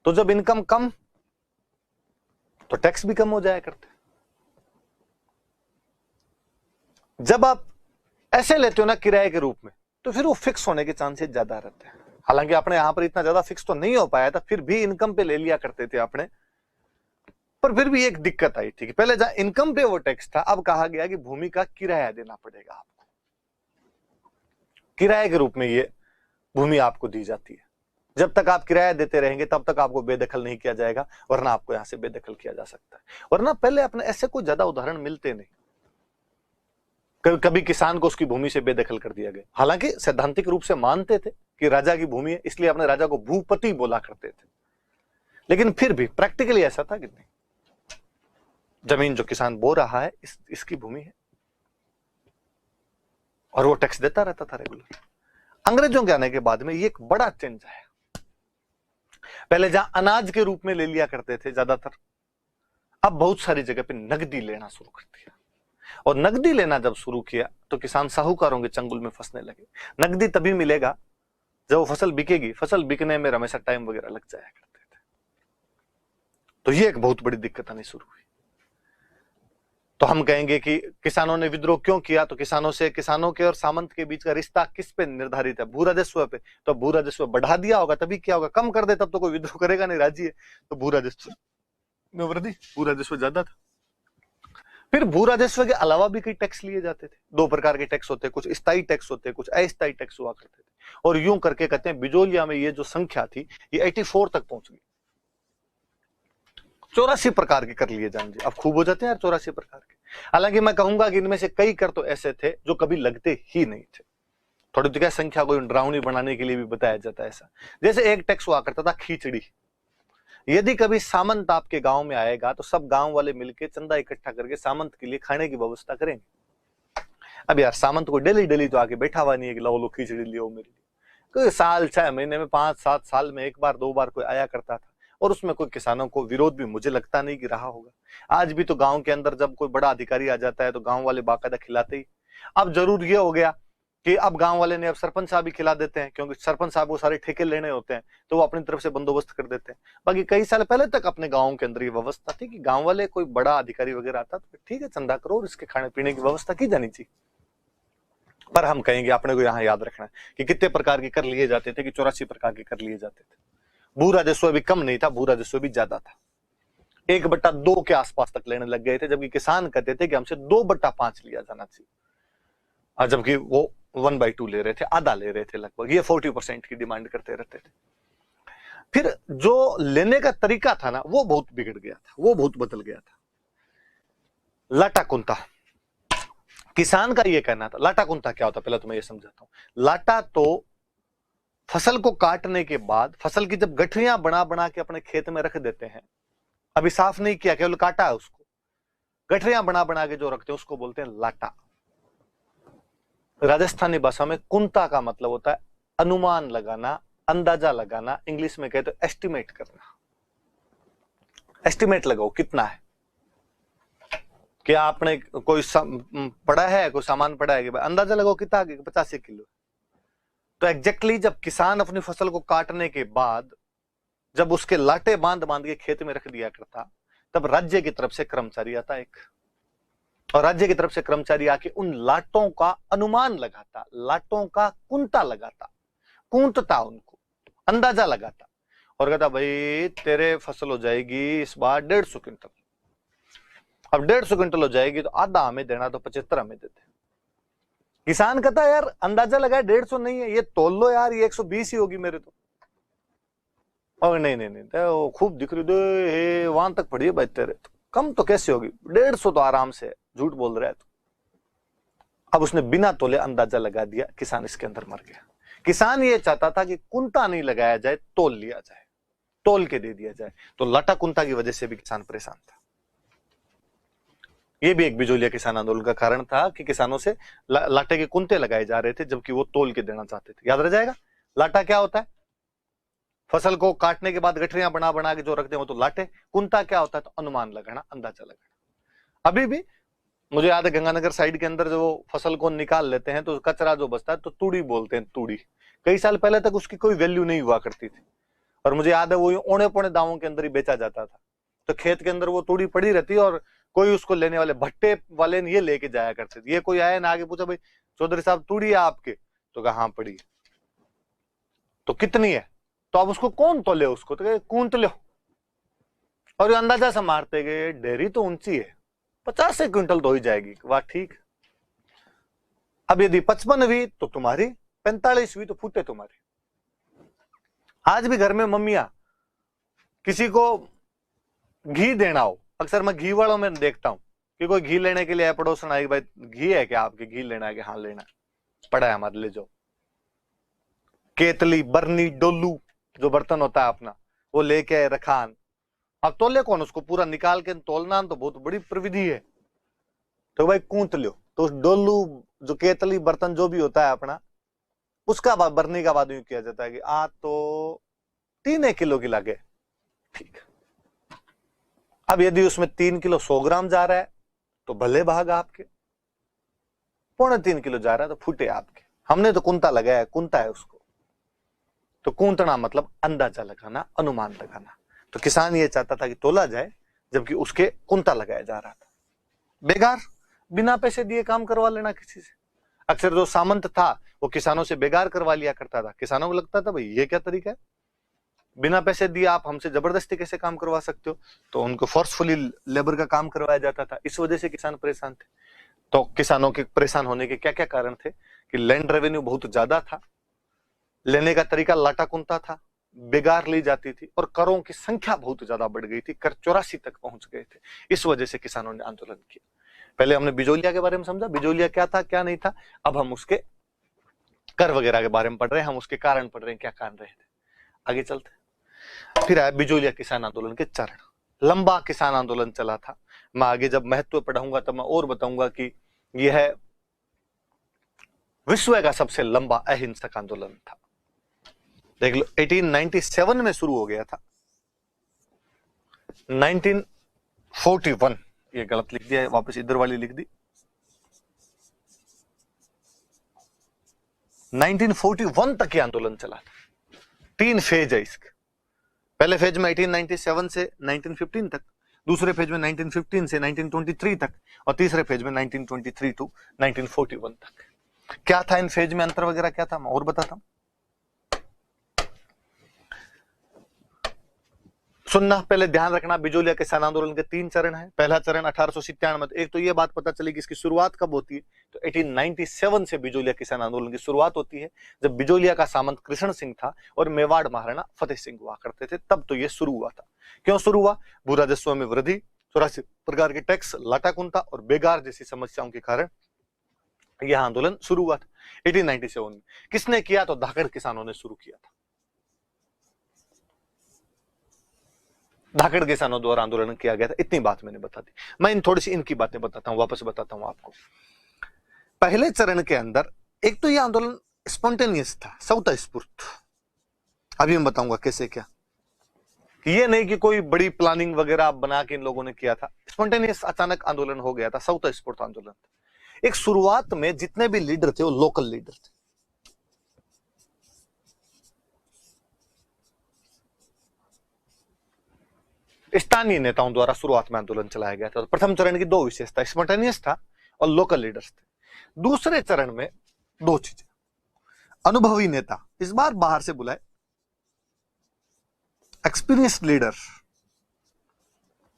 तो जब इनकम कम तो टैक्स भी कम हो जाया करते। जब आप ऐसे लेते हो ना किराए के रूप में, तो फिर वो फिक्स होने के चांसेस ज्यादा रहते हैं। हालांकि आपने यहां पर इतना ज्यादा फिक्स तो नहीं हो पाया था, फिर भी इनकम पे ले लिया करते थे आपने। पर फिर भी एक दिक्कत आई थी कि पहले जहां इनकम पे वो टैक्स था, अब कहा गया कि भूमि का किराया देना पड़ेगा आपको, किराए के रूप में ये भूमि आपको दी जाती है। जब तक आप किराया देते रहेंगे तब तक आपको बेदखल नहीं किया जाएगा, वरना आपको यहां से बेदखल किया जा सकता है। वरना पहले अपने ऐसे कोई ज्यादा उदाहरण मिलते नहीं, कभी किसान को उसकी भूमि से बेदखल कर दिया गया। हालांकि सैद्धांतिक रूप से मानते थे कि राजा की भूमि है, इसलिए अपने राजा को भूपति बोला करते थे, लेकिन फिर भी प्रैक्टिकली ऐसा था कि नहीं, जमीन जो किसान बो रहा है इसकी भूमि है, और वो टैक्स देता रहता था रेगुलर। अंग्रेजों के आने के बाद में ये एक बड़ा चेंज आया। पहले जहां अनाज के रूप में ले लिया करते थे ज्यादातर, अब बहुत सारी जगह पे नकदी लेना शुरू कर दिया। और नकदी लेना जब शुरू किया तो किसान साहूकारों के चंगुल में फंसने लगे। नकदी तभी मिलेगा जब वो फसल बिकेगी, फसल बिकने में हमेशा टाइम वगैरह लग जाया करते थे। तो ये एक बहुत बड़ी दिक्कत आनी शुरू हुई। तो हम कहेंगे कि किसानों ने विद्रोह क्यों किया, तो किसानों के और सामंत के बीच का रिश्ता किस पे निर्धारित है, भू राजस्व पे। तो भू राजस्व बढ़ा दिया होगा तभी क्या होगा, कम कर दे तब तो कोई विद्रोह करेगा नहीं, राजी है। तो भू राजस्व में वृद्धि, भू राजस्व ज्यादा था। फिर भू राजस्व के अलावा भी कई टैक्स लिए जाते थे। दो प्रकार के टैक्स होते, कुछ स्थायी टैक्स होते, कुछ अस्थायी टैक्स हुआ करते थे। और यूं करके कहते हैं बिजोलिया में ये जो संख्या थी ये 84 तक पहुंच गई। 84 प्रकार के कर लिए जाएंगे, अब खूब हो जाते हैं यार 84 प्रकार के। हालांकि मैं कहूंगा कि इनमें से कई कर तो ऐसे थे जो कभी लगते ही नहीं थे। थोड़ी तो क्या संख्या को डरावनी बनाने के लिए भी बताया जाता है ऐसा। जैसे एक टैक्स हुआ करता था खिचड़ी। यदि कभी सामंत आपके गांव में आएगा तो सब गांव वाले मिलकर चंदा इकट्ठा करके सामंत के लिए खाने की व्यवस्था करेंगे। अब यार सामंत को डेली डेली तो आके बैठा हुआ नहीं है कि लो खिचड़ी लियो मेरे लिए। कोई साल 6 महीने में 5-7 साल में एक बार 2 बार कोई आया करता था, और उसमें कोई किसानों को विरोध भी मुझे लगता नहीं कि रहा होगा। आज भी तो गांव के अंदर जब कोई बड़ा अधिकारी आ जाता है तो गांव वाले बाकायदा खिलाते ही। अब जरूर ये हो गया कि अब गांव वाले ने अब सरपंच साहब भी खिला देते हैं, क्योंकि सरपंच साहब को सारे ठेके लेने होते हैं तो वो अपनी तरफ से बंदोबस्त कर देते हैं। बाकी कई साल पहले तक अपने गांव के अंदर ये व्यवस्था थी कि गांव वाले कोई बड़ा अधिकारी वगैरह आता तो ठीक है चंदा करो और इसके खाने पीने की व्यवस्था की जानी चाहिए। पर हम कहेंगे अपने को यहाँ याद रखना है कि कितने प्रकार के कर लिए जाते थे, कि 84 प्रकार के कर लिए जाते थे। भू राजस्व भी कम नहीं था, भू राजस्व भी ज्यादा था। 1/2 के आसपास तक लेने लग गए थे, जबकि किसान कहते थे कि हमसे 2/5 लिया जाना चाहिए, और जबकि वो 1/2 ले रहे थे, आधा ले रहे थे लगभग। ये 40% की डिमांड करते रहते थे। फिर जो लेने का तरीका था ना वो बहुत बिगड़ गया था, वो बहुत बदल गया था। लाटा कुंता, किसान का ये कहना था। लाटा कुंता क्या होता पहले तो मैं ये समझाता हूं। लाटा तो फसल को काटने के बाद फसल की जब गठरियां बना बना के अपने खेत में रख देते हैं, अभी साफ नहीं किया, केवल काटा है उसको, गठरियां बना बना के जो रखते हैं उसको बोलते हैं लाटा। राजस्थानी भाषा में कुंता का मतलब होता है अनुमान लगाना, अंदाजा लगाना। इंग्लिश में कहते हैं एस्टिमेट करना। एस्टिमेट लगाओ कितना है, क्या आपने कोई पड़ा है, कोई सामान पड़ा है कि भाई अंदाजा लगाओ कितना आगे, 85 किलो। तो एग्जैक्टली जब किसान अपनी फसल को काटने के बाद जब उसके लाटे बांध बांध के खेत में रख दिया करता, तब राज्य की तरफ से कर्मचारी आता एक, और राज्य की तरफ से कर्मचारी आके उन लाटों का अनुमान लगाता, लाटों का कुंता लगाता, कूंटता, उनको अंदाजा लगाता और कहता भाई तेरे फसल हो जाएगी इस बार 150 क्विंटल। अब 150 क्विंटल हो जाएगी तो आधा हमें देना, तो 75 हमें देते। किसान कहता यार अंदाजा लगाया 150 नहीं है, ये तोल लो यार, ये 120 ही होगी मेरे तो। और नहीं, खूब दिख रही वहां तक पड़ी है भाई तेरे तो। कम तो कैसे होगी, 150 तो आराम से, झूठ बोल रहा है तो। अब उसने बिना तोले अंदाजा लगा दिया, किसान इसके अंदर मर गया। किसान ये चाहता था कि कुंता नहीं लगाया जाए, तोल लिया जाए, तोल के दे दिया जाए। तो लाटा कुंता की वजह से भी किसान परेशान था। ये भी एक बिजोलिया किसान आंदोलन का कारण था कि किसानों से लाटे के कुंते लगाए जा रहे थे, जबकि वो तोल के देना चाहते थे। याद रह जाएगा, लाटा क्या होता है, फसल को काटने के बाद गठरियां बना बना के जो रखते हैं वो तो लाटे। कुंता क्या होता है, तो अनुमान लगाना, अंदाजा लगाना। अभी भी मुझे याद है, गंगानगर साइड के अंदर जो फसल को निकाल लेते हैं तो कचरा जो बचता है तो तूड़ी बोलते हैं, तूड़ी। कई साल पहले तक उसकी कोई वैल्यू नहीं हुआ करती थी, और मुझे याद है वो औने पौने दावों के अंदर ही बेचा जाता था। तो खेत के अंदर वो तूड़ी पड़ी रहती, और कोई उसको लेने वाले भट्टे वाले ये लेके जाया करते थे। ये कोई आया ना, आगे पूछा, भाई चौधरी साहब तूड़ी है आपके, तो कहा हाँ पड़ी। तो कितनी है, तो अब उसको कौन तोले, उसको तो कूंत लो। और अंदाजा से मारते गए, डेयरी तो ऊंची है, 50 क्विंटल तो ही जाएगी, वाह ठीक। अब यदि 55 हुई तो तुम्हारी, 45 हुई तो फूटे तुम्हारे। आज भी घर में मम्मियां किसी को घी देना हो, अक्सर मैं घी वालों में देखता हूं कि कोई घी लेने के लिए आए, पड़ोसन आई, भाई घी है क्या आपके, घी लेना है कि हाँ लेना पड़ा है हमारे, ले जाओ। केतली, बरनी, डोलू जो बर्तन होता है अपना, वो लेके आए, रखान। अब तोले कौन, उसको पूरा निकाल के तोलना तो बहुत बड़ी प्रविधि है। तो भाई कूंत लो, तो डोलू जो केतली बर्तन जो भी होता है अपना, उसका बरनी का बाद यूं किया जाता है कि आ तो 3 किलो की लागे, ठीक। अब यदि उसमें 3 किलो 100 ग्राम जा रहा है तो भले भाग आपके, 3.25 किलो जा रहा है तो फूटे आपके। हमने तो कुंता लगाया, कुंता है उसको। तो कूंतना मतलब अंदाजा लगाना, अनुमान लगाना। तो किसान ये चाहता था कि तोला जाए, जबकि उसके कुंता लगाया जा रहा था। बेगार, बिना पैसे दिए काम करवा लेना किसी से। अक्सर जो सामंत था वो किसानों से बेगार करवा लिया करता था। किसानों को लगता था भाई ये क्या तरीका है, बिना पैसे दिए आप हमसे जबरदस्ती कैसे काम करवा सकते हो। तो उनको फोर्सफुली लेबर का काम करवाया जाता था। इस वजह से किसान परेशान थे। तो किसानों के परेशान होने के क्या क्या कारण थे कि लैंड रेवेन्यू बहुत ज्यादा था, लेने का तरीका लाटा कुंता था, बेगार ली जाती थी, और करों की संख्या बहुत ज्यादा बढ़ गई थी, कर 84 तक पहुंच गए थे। इस वजह से किसानों ने आंदोलन किया। पहले हमने बिजोलिया के बारे में समझा, बिजोलिया क्या था क्या नहीं था। अब हम उसके कर वगैरह के बारे में पढ़ रहे हैं, हम उसके कारण पढ़ रहे हैं, क्या कारण रहे थे। आगे चलते। फिर आया बिजोलिया किसान आंदोलन के चरण। लंबा किसान आंदोलन चला था। मैं आगे जब महत्व पढ़ाऊंगा तब मैं और बताऊंगा कि यह विश्व का सबसे लंबा अहिंसक आंदोलन था। देख लो, 1897 में शुरू हो गया था, 1941, ये गलत लिख दिया है, वापस इधर वाली लिख दी, 1941 तक ये आंदोलन चला था। 3 फेज है इसके। पहले फेज में 1897 से 1915 तक, दूसरे फेज में 1915 से 1923 तक, और तीसरे फेज में 1923 टू 1941 तक। क्या था इन फेज में, अंतर वगैरह क्या था, मैं और बताता हूं। सुनना, पहले ध्यान रखना, बिजोलिया किसान आंदोलन के 3 चरण हैं। पहला चरण 1897 में। एक तो ये बात पता चली कि इसकी शुरुआत कब होती है, तो 1897 से बिजोलिया किसान आंदोलन की शुरुआत होती है, जब बिजोलिया का सामंत कृष्ण सिंह था और मेवाड़ महाराणा फतेह सिंह हुआ करते थे, तब तो ये शुरू हुआ था। क्यों शुरू हुआ, भू राजस्व में वृद्धि, 84 प्रकार के टैक्स, लाटा कुंता और बेगार जैसी समस्याओं के कारण यह आंदोलन शुरू हुआ था 1897 में। किसने किया, तो धाकड़ किसानों ने शुरू किया था। धाकड़ किसानों द्वारा आंदोलन किया गया था। इतनी बात मैंने बता दी। मैं थोड़ी सी इनकी बातें बताता हूं, वापस बताता हूं आपको। पहले चरण के अंदर एक तो यह आंदोलन स्पॉन्टेनियस था, स्वतःस्फूर्त। अभी मैं बताऊंगा कैसे क्या, कि ये नहीं कि कोई बड़ी प्लानिंग वगैरह बना के इन लोगों ने किया था। स्पॉन्टेनियस अचानक आंदोलन हो गया था, स्वतःस्फूर्त आंदोलन था। एक शुरुआत में जितने भी लीडर थे वो लोकल लीडर थे, स्थानीय नेताओं द्वारा शुरुआत में आंदोलन चलाया गया था। तो प्रथम चरण की 2 विशेषता, स्पॉन्टेनियस था और लोकल लीडर्स थे। दूसरे चरण में 2 चीजें, अनुभवी नेता, इस बार बाहर से बुलाए, एक्सपीरियंस्ड लीडर।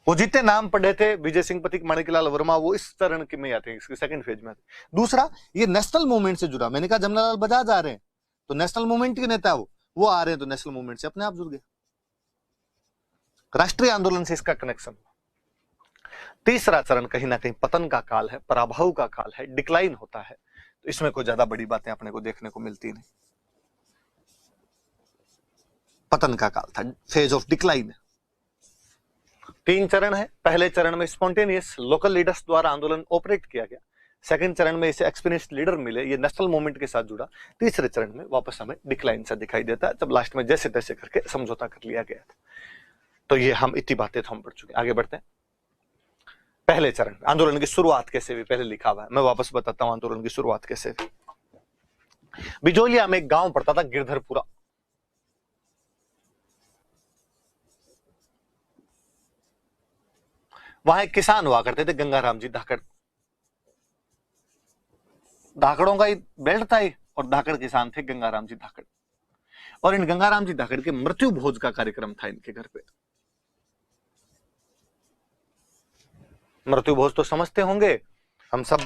वो जितने नाम पढ़े थे, विजय सिंह पथिक, माणिकलाल वर्मा, वो इस चरण के में आते हैं, इसके सेकंड फेज में आते हैं। दूसरा, ये नेशनल मूवमेंट से जुड़ा। मैंने कहा जमनालाल बजाज आ रहे हैं तो नेशनल मूवमेंट के नेता वो आ रहे हैं, तो नेशनल मूवमेंट से अपने आप जुड़ गए। राष्ट्रीय आंदोलन से इसका कनेक्शन। तीसरा चरण कहीं ना कहीं पतन का काल है, पराभव का काल है, डिक्लाइन होता है। तो इसमें कोई ज्यादा बड़ी बातें अपने को देखने को मिलती नहीं। पतन का काल था, फेज ऑफ डिक्लाइन। 3 चरण है। पहले चरण में स्पॉन्टेनियस लोकल लीडर्स द्वारा आंदोलन ऑपरेट किया गया। सेकंड चरण में इसे एक्सपीरियंस्ड लीडर मिले, ये नेशनल मूवमेंट के साथ जुड़ा। तीसरे चरण में वापस हमें डिक्लाइन सा दिखाई देता है, जब लास्ट में जैसे तैसे करके समझौता कर लिया गया था। तो ये हम इतनी बातें तो हम पढ़ चुके। आगे बढ़ते हैं। पहले चरण आंदोलन की शुरुआत कैसे हुई, पहले लिखा हुआ है, मैं वापस बताता हूं आंदोलन की शुरुआत कैसे हुई। बिजोलिया में एक गांव पड़ता था गिरधरपुरा। वहां एक किसान हुआ करते थे गंगाराम जी धाकड़। धाकड़ों का ही बेल्ट था ये, और धाकड़ किसान थे गंगाराम जी धाकड़। और इन गंगाराम जी धाकड़ के मृत्यु भोज का कार्यक्रम था इनके घर पे। मृत्यु भोज तो समझते होंगे हम सब,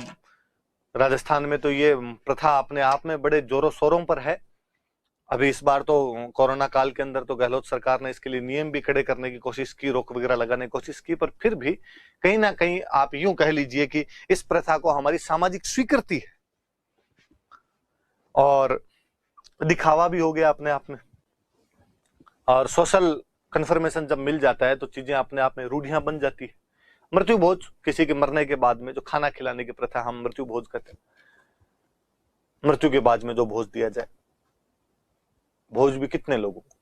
राजस्थान में तो ये प्रथा अपने आप में बड़े जोरों शोरों पर है। अभी इस बार तो कोरोना काल के अंदर तो गहलोत सरकार ने इसके लिए नियम भी खड़े करने की कोशिश की, रोक वगैरह लगाने की कोशिश की, पर फिर भी कहीं ना कहीं आप यूं कह लीजिए कि इस प्रथा को हमारी सामाजिक स्वीकृति है और दिखावा भी हो गया अपने आप में। और सोशल कन्फर्मेशन जब मिल जाता है तो चीजें अपने आप में रूढ़ियां बन जाती है। मृत्यु भोज, किसी के मरने के बाद में जो खाना खिलाने की प्रथा हम मृत्यु भोज कहते हैं। मृत्यु के बाद में जो भोज दिया जाए, भोज भी कितने लोगों को,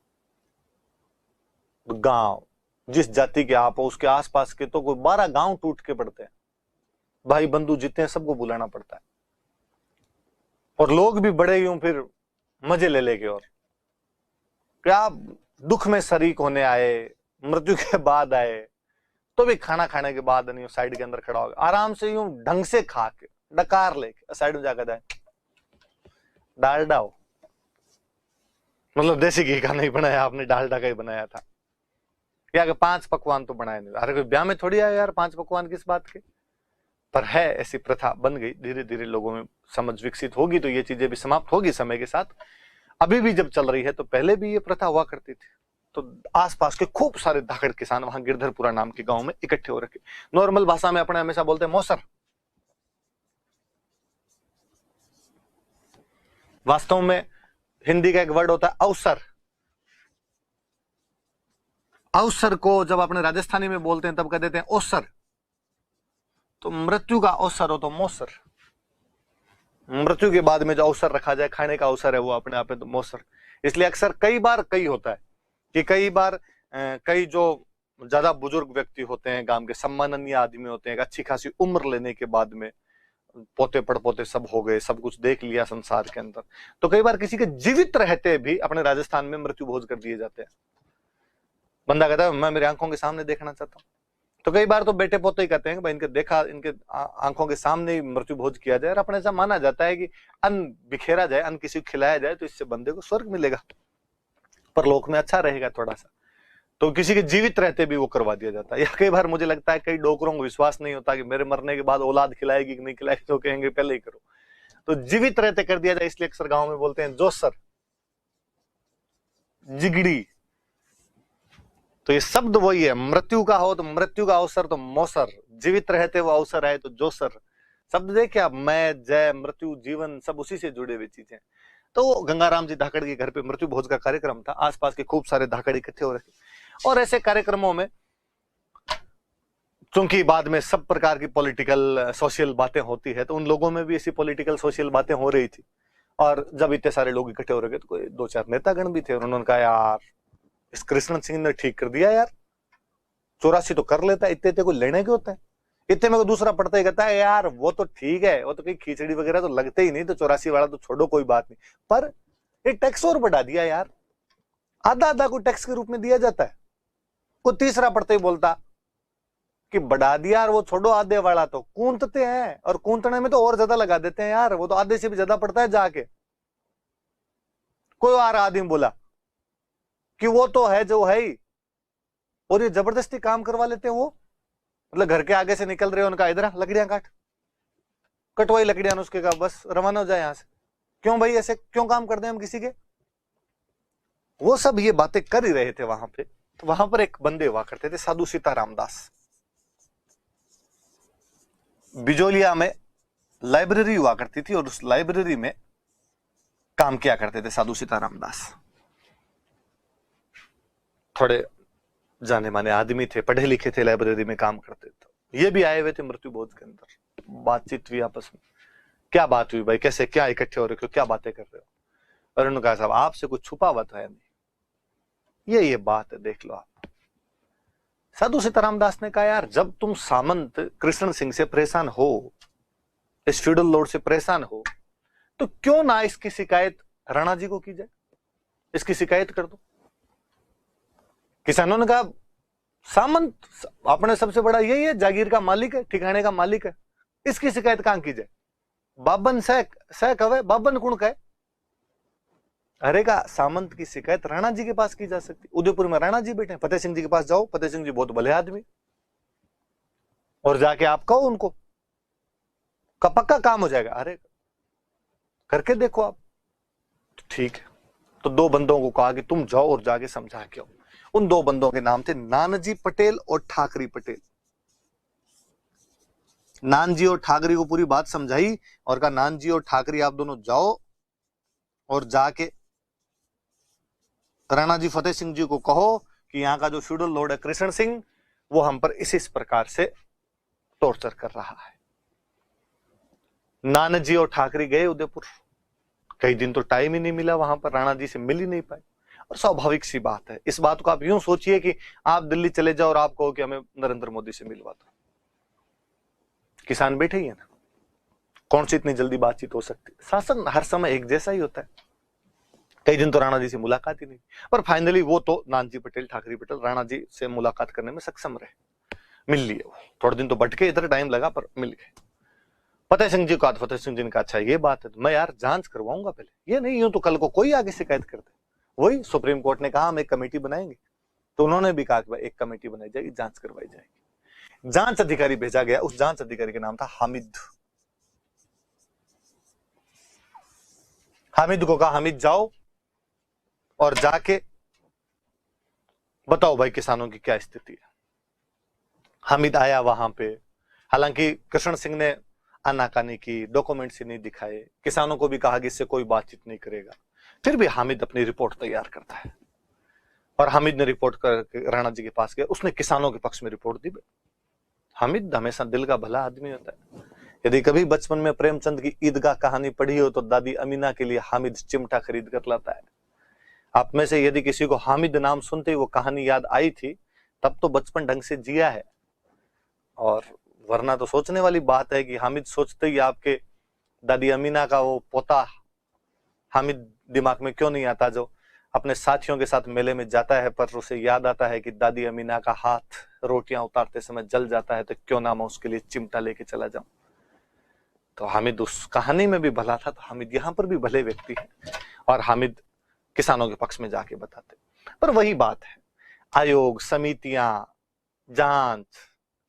गांव जिस जाति के आप हो उसके आसपास के तो कोई 12 गांव टूट के पड़ते हैं, भाई बंधु जितने हैं सबको बुलाना पड़ता है। और लोग भी बड़े यूं फिर मजे ले लेके, और क्या दुख में शरीक होने आए, मृत्यु के बाद आए, तो भी खाना खाने के बाद नहीं साइड के अंदर खड़ा होगा, आराम से यूं ढंग से खा के डकार लेके साइड में जाकर जाए। डालडा हो, मतलब देसी घी का नहीं बनाया आपने, डालडा का ही बनाया था। या 5 पकवान तो बनाए नहीं। अरे कोई ब्याह में थोड़ी आया यार 5 पकवान किस बात के। पर है, ऐसी प्रथा बन गई। धीरे धीरे लोगों में समझ विकसित होगी तो ये चीजें भी समाप्त होगी समय के साथ। अभी भी जब चल रही है तो पहले भी ये प्रथा हुआ करती थी। तो आसपास के खूब सारे धाकड़ किसान वहां गिरधरपुरा नाम के गांव में इकट्ठे हो रखे। नॉर्मल भाषा में अपने हमेशा बोलते हैं मौसर, वास्तव में हिंदी का एक वर्ड होता है अवसर। अवसर को जब अपने राजस्थानी में बोलते हैं तब कह देते हैं ओसर। तो मृत्यु का अवसर हो तो मौसर, मृत्यु के बाद में जो अवसर रखा जाए खाने का अवसर है वो अपने आप में तो मौसर। इसलिए अक्सर कई बार कई होता है कि कई बार कई जो ज्यादा बुजुर्ग व्यक्ति होते हैं, गांव के सम्माननीय आदमी होते हैं, अच्छी खासी उम्र लेने के बाद में पोते पड़पोते सब हो गए, सब कुछ देख लिया संसार के अंदर, तो कई बार किसी के जीवित रहते भी अपने राजस्थान में मृत्यु भोज कर दिए जाते हैं। बंदा कहता है मैं मेरी आंखों के सामने देखना चाहता हूँ, तो कई बार तो बेटे पोते ही कहते हैं कि भाई इनके देखा, इनके आंखों के सामने ही मृत्यु भोज किया जाए। और अपने ऐसा माना जाता है कि अन्न बिखेरा जाए, अन्न किसी को खिलाया जाए तो इससे बंदे को स्वर्ग मिलेगा, परलोक में अच्छा रहेगा थोड़ा सा। तो किसी के जीवित रहते भी वो करवा दिया जाता है। या कई बार मुझे लगता है कई डोकरों को विश्वास नहीं होता कि मेरे मरने के बाद औलाद खिलाएगी कि नहीं खिलाएगी, तो कहेंगे पहले ही करो, तो जीवित रहते कर दिया जाए। इसलिए अक्सर गांव में बोलते हैं जोसर, जिगड़ी। तो ये शब्द वही है, मृत्यु का हो तो मृत्यु का अवसर तो मौसर, जीवित रहते वो अवसर है तो जोसर। शब्द देखिए आप, मैं, जय, मृत्यु, जीवन, सब उसी से जुड़े हुए चीजें। तो गंगाराम जी धाकड़ के घर पे मृत्यु भोज का कार्यक्रम था। आसपास के खूब सारे धाकड़ इकट्ठे हो रहे, और ऐसे कार्यक्रमों में चूंकि बाद में सब प्रकार की पॉलिटिकल सोशल बातें होती है, तो उन लोगों में भी ऐसी पॉलिटिकल सोशल बातें हो रही थी। और जब इतने सारे लोग इकट्ठे हो रहे तो कोई 2-4 नेतागण भी थे, और उन्होंने कहा यार इस कृष्ण सिंह ने ठीक कर दिया यार, 84 तो कर लेता है, इतने को लेने के होते हैं। इतने में को दूसरा पढ़ता ही कहता है यार वो तो ठीक है, वो तो कहीं खिचड़ी वगैरह तो लगते ही नहीं, तो 84 वाला तो छोड़ो कोई बात नहीं, पर ये टैक्स और बढ़ा दिया यार, आधा आधा को टैक्स के रूप में दिया जाता है। को तीसरा पढ़ते ही बोलता कि बढ़ा दिया यार, वो छोड़ो आधे वाला तो कूंटते हैं, और कूंटने में तो और ज्यादा लगा देते हैं यार, वो तो आधे से भी ज्यादा पड़ता है जाके। कोई और आदमी बोला कि वो तो है जो है ही, और ये जबरदस्ती काम करवा लेते हैं। वो मतलब घर के आगे से निकल रहे हो, उनका इधर लकड़ियां काट, कटवाई लकड़ियां उसके का, बस रवाना हो जाए यहां से। क्यों भाई ऐसे क्यों काम करते हैं हम किसी के? वो सब ये बातें कर ही रहे थे वहां पे। तो वहां पर एक बंदे हुआ करते थे, साधु सीताराम दास। बिजोलिया में लाइब्रेरी हुआ करती थी और उस लाइब्रेरी में काम किया करते थे साधु सीताराम दास। थोड़े जाने माने आदमी थे, पढ़े लिखे थे, लाइब्रेरी में काम करते थे। ये भी आए हुए थे मृत्यु भोज के अंदर, बातचीत हुई आपस में। क्या बात हुई भाई, कैसे क्या इकट्ठे हो रहे हो, क्या बातें कर रहे हो? और उन्होंने कहा साहब आपसे कुछ छुपा हुआ तो है नहीं, ये बात है, देख लो आप। साधु सीताराम दास ने कहा यार जब तुम सामंत कृष्ण सिंह से परेशान हो, इस फ्यूडल लॉर्ड से परेशान हो, तो क्यों ना इसकी शिकायत राणा जी को की जाए, इसकी शिकायत कर दो। किसानों ने कहा सामंत अपने सबसे बड़ा यही है, जागीर का मालिक है, ठिकाने का मालिक है, इसकी शिकायत कहां की जाए? बाबन सह कवे, बाबन कुण कहे। अरे का सामंत की शिकायत राणा जी के पास की जा सकती। उदयपुर में राणा जी बैठे, फतेह सिंह जी के पास जाओ, फतेह सिंह जी बहुत भले आदमी, और जाके आप कहो उनको, का पक्का काम हो जाएगा। अरे करके देखो आप। तो ठीक है, तो दो बंदों को कहा कि तुम जाओ और जाके समझा के आओ। उन दो बंदों के नाम थे नानजी पटेल और ठाकरी पटेल। नानजी और ठाकरी को पूरी बात समझाई और कहा नानजी और ठाकरी आप दोनों जाओ और जाके राणा जी फतेह सिंह जी को कहो कि यहाँ का जो फ्यूडल लॉर्ड है कृष्ण सिंह, वो हम पर इस प्रकार से टॉर्चर कर रहा है। नानजी और ठाकरी गए उदयपुर, कई दिन तो टाइम ही नहीं मिला, वहां पर राणा जी से मिल ही नहीं पाए। और स्वाभाविक सी बात है, इस बात को आप यूं सोचिए कि आप दिल्ली चले जाओ और आप कहो कि हमें नरेंद्र मोदी से मिलवा दो, किसान बैठे ही है ना, कौन सी इतनी जल्दी बातचीत हो सकती है? शासन हर समय एक जैसा ही होता है। कई दिन तो राणा जी से मुलाकात ही नहीं, पर फाइनली वो तो नानजी पटेल ठाकरी पटेल राणा जी से मुलाकात करने में सक्षम रहे, मिल लिए। वो थोड़े दिन तो भटके, इधर टाइम लगा पर मिल गए। फतेह सिंह जी को, फतेह सिंह जी ने कहा अच्छा ये बात है तो मैं यार जांच करवाऊंगा पहले, ये नहीं यूं तो कल को कोई आगे शिकायत कर दे। वही सुप्रीम कोर्ट ने कहा हम एक कमेटी बनाएंगे, तो उन्होंने भी कहा कि भाई एक कमेटी बनाई जाएगी, जांच करवाई जाएगी। जांच अधिकारी भेजा गया, उस जांच अधिकारी का नाम था हामिद। हामिद को कहा हामिद जाओ और जाके बताओ भाई किसानों की क्या स्थिति है। हामिद आया वहां पे, हालांकि कृष्ण सिंह ने आनाकानी की, डॉक्यूमेंट्स ही नहीं दिखाए, किसानों को भी कहा कि इससे कोई बातचीत नहीं करेगा, फिर भी हामिद अपनी रिपोर्ट तैयार करता है। और हामिद ने रिपोर्ट करके राणा जी के पास गया, उसने किसानों के पक्ष में रिपोर्ट दी। हामिद हमेशा दिल का भला आदमी होता है। यदि कभी बचपन में प्रेमचंद की ईदगाह कहानी पढ़ी हो तो दादी अमीना के लिए हामिद चिमटा खरीद कर लाता है। आप में से यदि किसी को हामिद नाम सुनते ही वो कहानी याद आई थी, तब तो बचपन ढंग से जिया है। और वरना तो सोचने वाली बात है कि हामिद सोचते ही आपके दादी अमीना का वो पोता हामिद दिमाग में क्यों नहीं आता, जो अपने साथियों के साथ मेले में जाता है पर उसे याद आता है कि दादी अमीना का हाथ रोटियां उतारते समय जल जाता है, तो क्यों ना मैं उसके लिए चिमटा लेके चला जाऊं। तो हामिद उस कहानी में भी भला था, तो हामिद यहाँ पर भी भले व्यक्ति है और हामिद किसानों के पक्ष में जाके बताते। पर वही बात है, आयोग, समितियां, जांच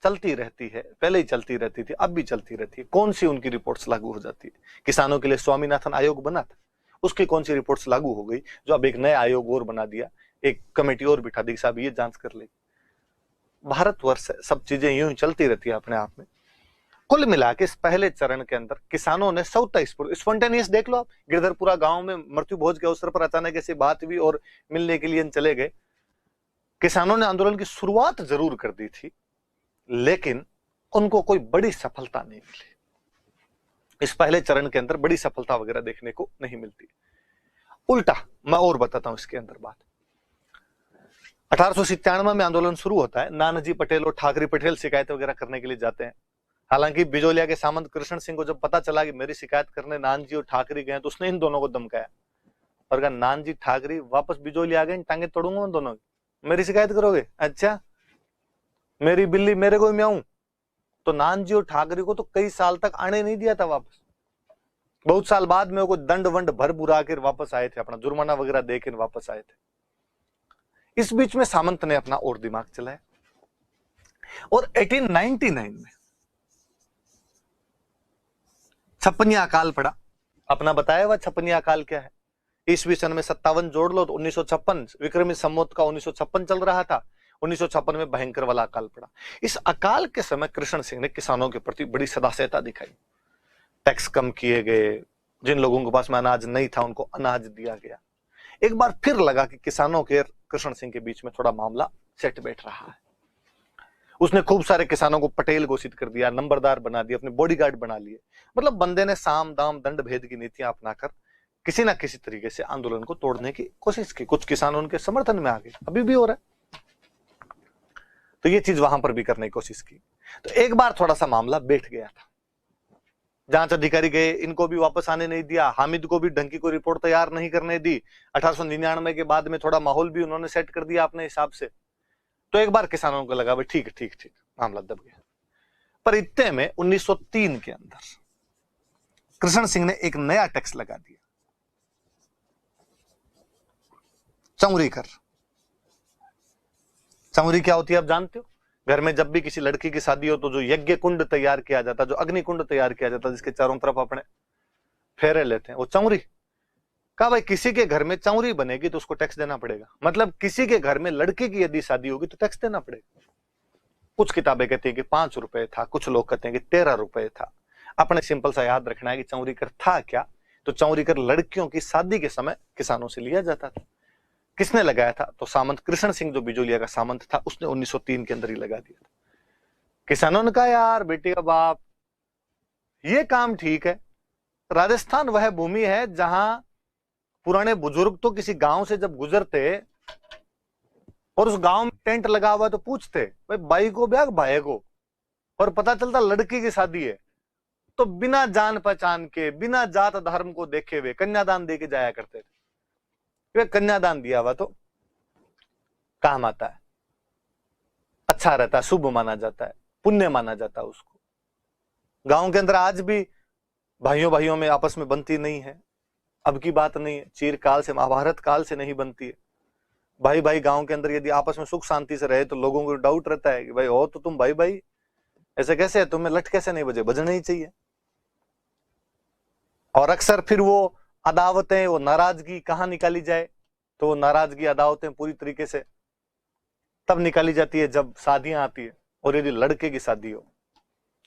चलती रहती है, पहले ही चलती रहती थी, अब भी चलती रहती है। कौन सी उनकी रिपोर्ट्स लागू हो जाती है? किसानों के लिए स्वामीनाथन आयोग बना था, उसकी कौन सी रिपोर्ट्स लागू हो गई जो अब एक नया आयोग और बना दिया, एक कमेटी और बिठा दी, साहब ये जांच कर ले। भारतवर्ष सब चीजें यूं ही चलती रहती है अपने आप में। कुल मिला के इस पहले चरण के अंदर किसानों ने स्पॉन्टेनियस, देख लो आप, गिरधरपुरा गांव में मृत्यु भोज के अवसर पर अचानक ऐसी बात हुई और मिलने के लिए चले गए। किसानों ने आंदोलन की शुरुआत जरूर कर दी थी, लेकिन उनको कोई बड़ी सफलता नहीं मिली। इस पहले चरण के अंदर बड़ी सफलता वगैरह देखने को नहीं मिलती। उल्टा मैं और बताता हूं इसके अंदर बात। 1897 में आंदोलन शुरू होता है, नानाजी पटेल और ठाकरी पटेल शिकायत वगैरह करने के लिए जाते हैं। हालांकि बिजोलिया के सामंत कृष्ण सिंह को जब पता चला कि मेरी शिकायत करने नानजी और ठाकरी गए, तो उसने इन दोनों को धमकाया और कहा नानजी ठाकरी वापस बिजोलिया आ गए, टांगे तोड़ूंगा उन दोनों की, मेरी शिकायत करोगे? अच्छा, मेरी बिल्ली मेरे को म्याऊं। तो नानजी और ठाकरे को तो कई साल तक आने नहीं दिया था वापस। बहुत साल बाद में वो दंड वंड भर बुरा कर वापस आए थे, अपना जुर्माना वगैरह देकर वापस आए थे। इस बीच में सामंत ने अपना और दिमाग चलाया और 1899 में छप्पनिया अकाल पड़ा। अपना बताया हुआ छप्पनिया अकाल क्या है। ईस्वी सन में 57 जोड़ लो तो 1956, विक्रमी संवत का 1956 चल रहा था 1956 में भयंकर वाला अकाल पड़ा। इस अकाल के समय कृष्ण सिंह ने किसानों के प्रति बड़ी सदास्यता दिखाई। टैक्स कम किए गए, जिन लोगों के पास में अनाज नहीं था उनको अनाज दिया गया। एक बार फिर लगा कि किसानों के कृष्ण सिंह के बीच में थोड़ा मामला सेट बैठ रहा है। उसने खूब सारे किसानों को पटेल घोषित कर दिया, नंबरदार बना दिया, अपने बॉडीगार्ड बना लिए। मतलब बंदे ने साम दाम दंड भेद की नीतियां अपनाकर किसी ना किसी तरीके से आंदोलन को तोड़ने की कोशिश की। कुछ किसान उनके समर्थन में आ गए, अभी भी हो रहा है। तो ये चीज वहां पर भी करने की कोशिश की। तो एक बार थोड़ा सा मामला बैठ गया था। जांच अधिकारी गए, इनको भी वापस आने नहीं दिया, हामिद को भी ढंग की कोई रिपोर्ट तैयार नहीं करने दी। 1899 के बाद में थोड़ा माहौल भी उन्होंने सेट कर दिया अपने हिसाब से। तो एक बार किसानों को लगा भाई ठीक है ठीक ठीक, मामला दब गया। पर इतने में 1903 के अंदर कृष्ण सिंह ने एक नया टैक्स लगा दिया, चौरी कर। चौरी क्या होती है आप जानते हो? घर में जब भी किसी लड़की की शादी हो तो जो यज्ञ कुंड तैयार किया जाता, जो अग्नि कुंड तैयार किया जाता, जिसके चारों तरफ अपने फेरे लेते हैं, वो चौरी। कहा भाई किसी के घर में चौरी बनेगी तो उसको टैक्स देना पड़ेगा। मतलब किसी के घर में लड़के की यदि शादी होगी तो टैक्स देना पड़ेगा। कुछ किताबें कहती है कि 5 रुपए था, कुछ लोग कहते हैं कि 13 रुपए था। अपने सिंपल सा याद रखना है कि चौरी कर था क्या। तो चौरी कर लड़कियों की शादी के समय किसानों से लिया जाता था। किसने लगाया था? तो सामंत कृष्ण सिंह जो बिजोलिया का सामंत था, उसने 1903 के अंदर ही लगा दिया था। किसानों ने कहा यार बेटे का बाप, ये काम ठीक है। राजस्थान वह भूमि है जहां पुराने बुजुर्ग तो किसी गांव से जब गुजरते और उस गांव में टेंट लगा हुआ तो पूछते भाई भाई को ब्याह भाई को, और पता चलता लड़की की शादी है तो बिना जान पहचान के, बिना जात धर्म को देखे हुए कन्यादान दे के जाया करते थे। कन्यादान दिया हुआ तो काम आता है, अच्छा रहता है, शुभ माना जाता है, पुण्य माना जाता है उसको। गांव के अंदर आज भी भाइयों भाइयों में आपस में बनती नहीं है। अब की बात नहीं है, चिरकाल से, महाभारत काल से नहीं बनती है। भाई भाई गांव के अंदर यदि आपस में सुख शांति से रहे तो लोगों को डाउट रहता है कि भाई हो तो तुम भाई भाई, ऐसे कैसे है, तुम्हें लट कैसे नहीं बजे? बजने ही चाहिए। और अक्सर फिर वो अदावतें, वो नाराजगी कहां निकाली जाए? तो वो नाराजगी, अदावतें पूरी तरीके से तब निकाली जाती है जब शादियां आती है। और यदि लड़के की शादी हो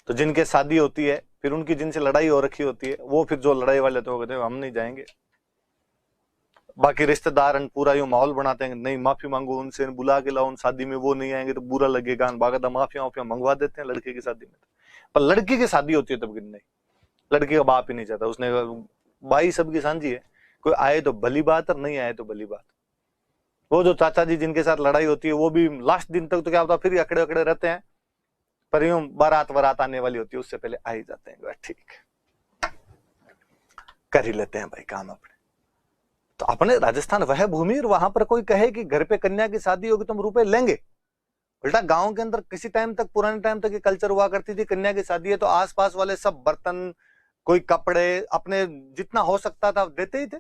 तो जिनके शादी होती है फिर उनकी जिनसे लड़ाई हो रखी होती है, वो फिर जो लड़ाई वाले तो कहते हैं हम नहीं जाएंगे। बाकी रिश्तेदार पूरा यूं माहौल बनाते हैं, नहीं माफी मांगो उनसे, बुला के लाओ उन शादी में, वो नहीं आएंगे तो बुरा लगेगा, बाकायदा माफिया माफिया मंगवा देते हैं लड़के की शादी में। पर लड़की की शादी होती है तब नहीं, लड़की का बाप ही नहीं चाहता। उसने भाई सबकी सांझी है, कोई आए तो भली बात और नहीं आए तो भली बात। वो जो चाचा जी जिनके साथ लड़ाई होती है वो भी लास्ट दिन तक तो क्या होता है, फिर अकड़े अकड़े रहते हैं, पर यूं बारात आने वाली होती है उससे पहले आ ही जाते हैं, ठीक कर ही लेते हैं भाई काम अपने। तो अपने राजस्थान वह भूमि, और वहां पर कोई कहे कि घर पे कन्या की शादी होगी तो हम रुपए लेंगे। उल्टा गांव के अंदर किसी टाइम तक, पुराने टाइम तक ये कल्चर हुआ करती थी, कन्या की शादी है तो आसपास वाले सब बर्तन, कोई कपड़े, अपने जितना हो सकता था देते ही थे।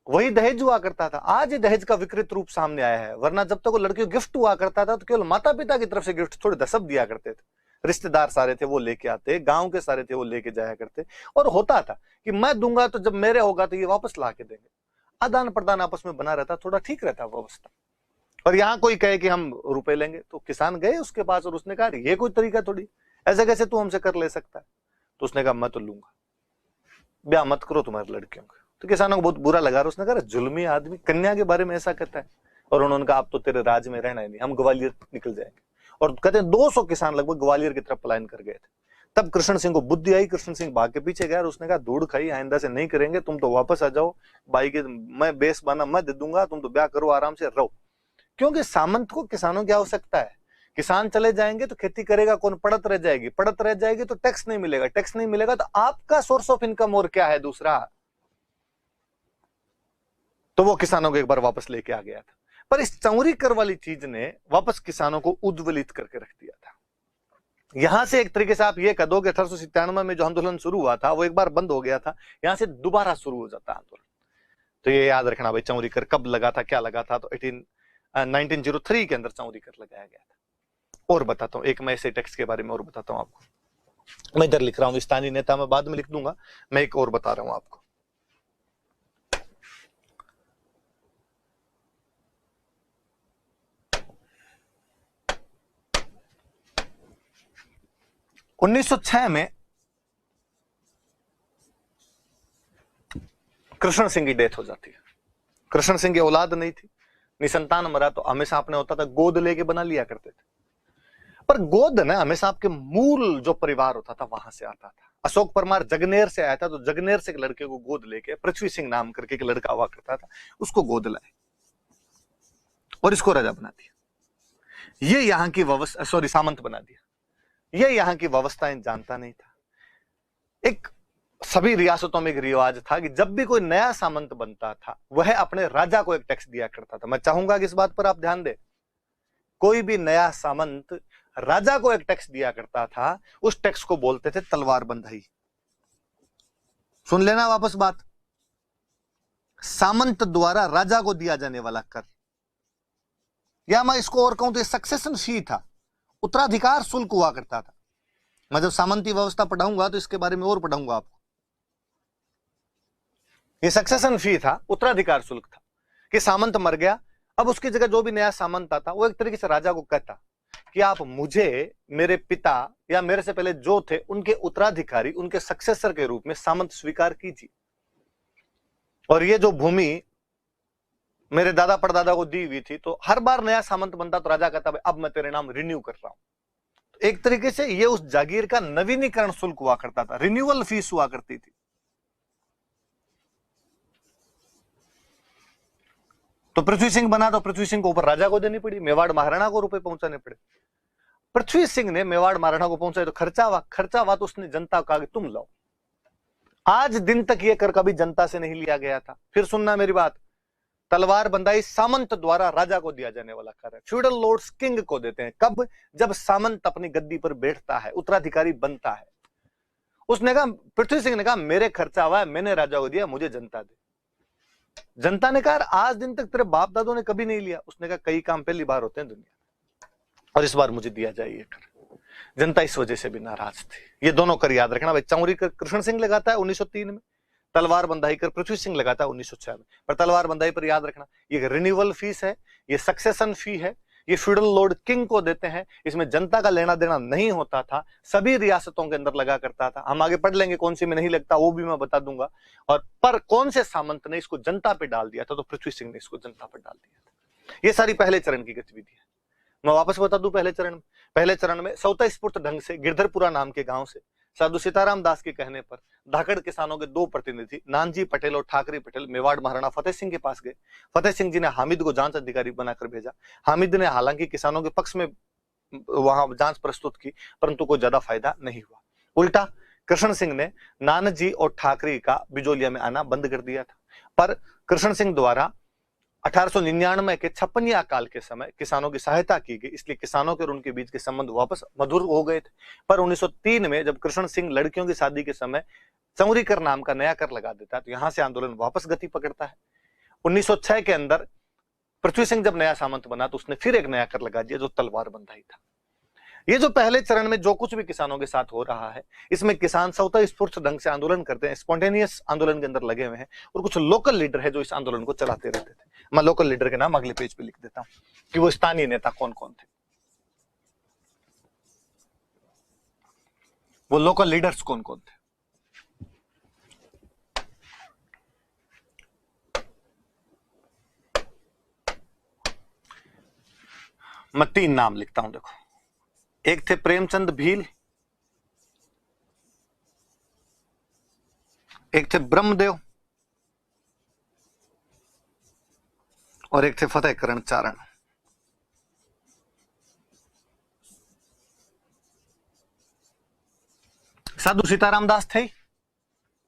वही दहेज हुआ करता था। आज ये दहेज का विकृत रूप सामने आया है, वरना जब तक वो लड़की को गिफ्ट हुआ करता था तो केवल माता पिता की तरफ से गिफ्ट थोड़े दसब दिया करते थे। रिश्तेदार सारे थे वो लेके आते, गांव के सारे थे वो लेके जाया करते। और होता था कि मैं दूंगा तो जब मेरे होगा तो ये वापस ला के देंगे। आदान प्रदान आपस में बना रहता, थोड़ा ठीक रहता व्यवस्था। और यहाँ कोई कहे कि हम रुपए लेंगे तो किसान गए उसके पास और उसने कहा ये कोई तरीका थोड़ी, ऐसे कैसे तू हमसे कर ले सकता है? तो उसने कहा मैं तो लूंगा, ब्याह मत करो तुम्हारी लड़कियों का। तो किसानों को बहुत बुरा लगा, उसने कहा जुल्मी आदमी कन्या के बारे में ऐसा कहता है। और उन्होंने कहा अब तो तेरे राज्य में रहना ही नहीं, हम ग्वालियर निकल जाएंगे। और कहते हैं 200 किसान लगभग ग्वालियर की तरफ पलायन कर गए थे। तब कृष्ण सिंह को बुद्धि आई, कृष्ण सिंह भाग के पीछे गया और उसने कहा धूड़ खाई, आइंदा से नहीं करेंगे, तुम तो वापस आ जाओ, भाई के मैं बेस बना मैं दे दूंगा, तुम तो ब्याह करो आराम से रहो। क्योंकि सामंत को किसानों की आवश्यकता है। किसान चले जाएंगे तो खेती करेगा कौन? पड़त रह जाएगी, पड़त रह जाएगी तो टैक्स नहीं मिलेगा, टैक्स नहीं मिलेगा तो आपका सोर्स ऑफ इनकम और क्या है दूसरा? तो वो किसानों को एक बार वापस लेके आ गया था। पर इस चौरी कर वाली चीज ने वापस किसानों को उद्वेलित करके रख दिया था। यहां से एक तरीके से आप ये कह दो कि 1897 में जो आंदोलन शुरू हुआ था वो एक बार बंद हो गया था, यहां से दोबारा शुरू हो जाता आंदोलन। तो ये याद रखना भाई, चौरी कर कब लगा था, क्या लगा था? तो 1903 के अंदर चौरी कर लगाया गया था। और बताता हूं, एक मैं ऐसे टैक्स के बारे में और बताता हूं आपको। मैं इधर लिख रहा हूं स्थानीय नेता, मैं बाद में लिख दूंगा। मैं एक और बता रहा हूं आपको। 1906 में कृष्ण सिंह की डेथ हो जाती है। कृष्ण सिंह की औलाद नहीं थी, निसंतान मरा, तो हमेशा आपने होता था गोद लेके बना लिया करते थे। पर गोद ना हमेशा आपके मूल जो परिवार होता था वहां से आता था। अशोक परमार जगनेर से आया था, तो जगनेर से एक लड़के को गोद लेके, पृथ्वी सिंह नाम करके एक लड़का हुआ करता था, उसको गोद लाए और इसको राजा बना दिया। ये यहाँ की व्यवस्था, सॉरी सामंत बना दिया। ये यहाँ की व्यवस्थाएं जानता नहीं था। एक सभी रियासतों में एक रिवाज था कि जब भी कोई नया सामंत बनता था वह अपने राजा को एक टैक्स दिया करता था। मैं चाहूंगा कि इस बात पर आप ध्यान दें। कोई भी नया सामंत राजा को एक टैक्स दिया करता था, उस टैक्स को बोलते थे तलवार बंधाई। सुन लेना वापस बात, सामंत द्वारा राजा को दिया जाने वाला कर, या मैं इसको और कहूं तो सक्सेशन फी था, उत्तराधिकार शुल्क हुआ करता था। मैं जब सामंती व्यवस्था पढ़ाऊंगा तो इसके बारे में और पढ़ाऊंगा आपको। ये सक्सेशन फी था, उत्तराधिकार शुल्क था कि सामंत मर गया, अब उसकी जगह जो भी नया सामंत आता वो एक तरीके से राजा को कहता कि आप मुझे मेरे पिता या मेरे से पहले जो थे उनके उत्तराधिकारी, उनके सक्सेसर के रूप में सामंत स्वीकार कीजिए। और ये जो भूमि मेरे दादा परदादा को दी हुई थी, तो हर बार नया सामंत बनता तो राजा कहता अब मैं तेरे नाम रिन्यू कर रहा हूं। एक तरीके से ये उस जागीर का नवीनीकरण शुल्क हुआ करता था, रिन्यूअल फीस हुआ करती थी। तो पृथ्वी सिंह बना तो पृथ्वी सिंह को ऊपर राजा को देनी पड़ी, मेवाड़ महाराणा को रुपए पहुंचाने पड़े। पृथ्वी सिंह ने मेवाड़ महाराणा को पहुंचाए तो खर्चा हुआ तो उसने जनता को कहा कि तुम लाओ। आज दिन तक यह कर कभी जनता से नहीं लिया गया था। फिर सुनना मेरी बात, तलवार बंदाई सामंत द्वारा राजा को दिया जाने वाला कर है। फ्यूडल लॉर्ड्स किंग को देते हैं कब? जब सामंत अपनी गद्दी पर बैठता है, उत्तराधिकारी बनता है। उसने कहा, पृथ्वी सिंह ने कहा मेरे खर्चा हुआ है, मैंने राजा को दिया, मुझे जनता दे। जनता ने कहा आज दिन तक तेरे बाप दादों ने कभी नहीं लिया। उसने कहा कई काम पहली बार होते हैं दुनिया में और इस बार मुझे दिया जाए ये कर। जनता इस वजह से भी नाराज थी। ये दोनों कर याद रखना भाई, चौरी कर कृष्ण सिंह लगाता है 1903 में, तलवार बंदाई कर पृथ्वी सिंह लगाता है 1906 में। पर तलवार बंदाई पर याद रखना ये रिन्यूअल फीस है, ये सक्सेशन फी है, ये फ्यूडल लॉर्ड किंग को देते हैं। इसमें जनता का लेना देना नहीं होता था, सभी रियासतों के अंदर लगा करता था। हम आगे पढ़ लेंगे कौन सी में नहीं लगता, वो भी मैं बता दूंगा। और पर कौन से सामंत ने इसको जनता पे डाल दिया था? तो पृथ्वी सिंह ने इसको जनता पर डाल दिया था। ये सारी पहले चरण की गतिविधि है। मैं वापस बता दूं, पहले चरण में स्वतः स्फूर्त ढंग से गिरधरपुरा नाम के गांव से साधु सीताराम दास के कहने पर धाकड़ किसानों के दो प्रतिनिधि नानजी पटेल और ठाकरे पटेल मेवाड़ महाराणा फतेह सिंह के पास गए। फतेह सिंह जी ने हामिद को जांच अधिकारी बनाकर भेजा। हामिद ने हालांकि किसानों के पक्ष में वहां जांच प्रस्तुत की, परंतु कोई ज्यादा फायदा नहीं हुआ। उल्टा कृष्ण सिंह ने नानजी और ठाकरे का बिजोलिया में आना बंद कर दिया था। पर कृष्ण सिंह द्वारा 1899 के छप्पनिया काल के समय किसानों की सहायता की गई, इसलिए किसानों के और उनके बीच के संबंध वापस मधुर हो गए थे। पर 1903 में जब कृष्ण सिंह लड़कियों की शादी के समय चौरी कर नाम का नया कर लगा देता है, तो यहां से आंदोलन वापस गति पकड़ता है। 1906 के अंदर पृथ्वी सिंह जब नया सामंत बना तो उसने फिर एक नया कर लगा दिया जो तलवार बंदाई था। ये जो पहले चरण में जो कुछ भी किसानों के साथ हो रहा है, इसमें किसान स्वतः स्फूर्त ढंग से आंदोलन करते हैं, स्पॉन्टेनियस आंदोलन के अंदर लगे हुए हैं, और कुछ लोकल लीडर है जो इस आंदोलन को चलाते रहते थे। मैं लोकल लीडर के नाम अगले पेज पे लिख देता हूं कि वो स्थानीय नेता कौन कौन थे, वो लोकल लीडर्स कौन कौन थे। मैं 3 नाम लिखता हूं, देखो। एक थे प्रेमचंद भील, एक थे ब्रह्मदेव और एक थे फतेह करण चारण। साधु सीताराम दास थे,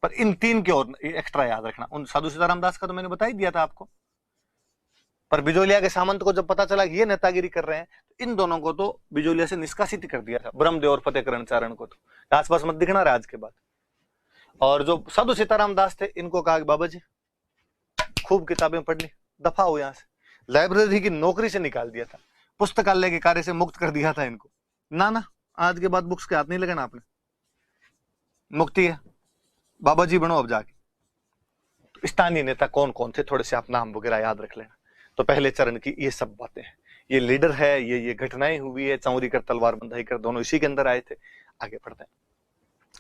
पर इन 3 के और एक्स्ट्रा याद रखना। उन साधु सीताराम दास का तो मैंने बता ही दिया था आपको, पर बिजोलिया के सामंत को जब पता चला कि ये नेतागिरी कर रहे हैं, तो इन दोनों को तो बिजोलिया से निष्कासित कर दिया था, ब्रह्मदेव और फतेह करण चारण को तो आसपास मत दिखना रहा आज के बाद। और जो साधु सीताराम दास थे, इनको कहा कि बाबा जी खूब किताबें पढ़ ली, दफा हो यहां से। लाइब्रेरी की नौकरी से निकाल दिया था, पुस्तकालय के कार्य से मुक्त कर दिया था इनको। ना आज के बाद बुक्स के हाथ नहीं लगाना आपने, मुक्ति है, बाबा जी बनो अब जाके। तो स्थानीय नेता कौन कौन थे, थोड़े से आप नाम वगैरह याद रख लेना। तो पहले चरण की ये सब बातें हैं, ये लीडर है, ये घटनाएं हुई है, चौरी कर तलवार बंधाई कर दोनों इसी के अंदर आए थे। आगे बढ़ते हैं।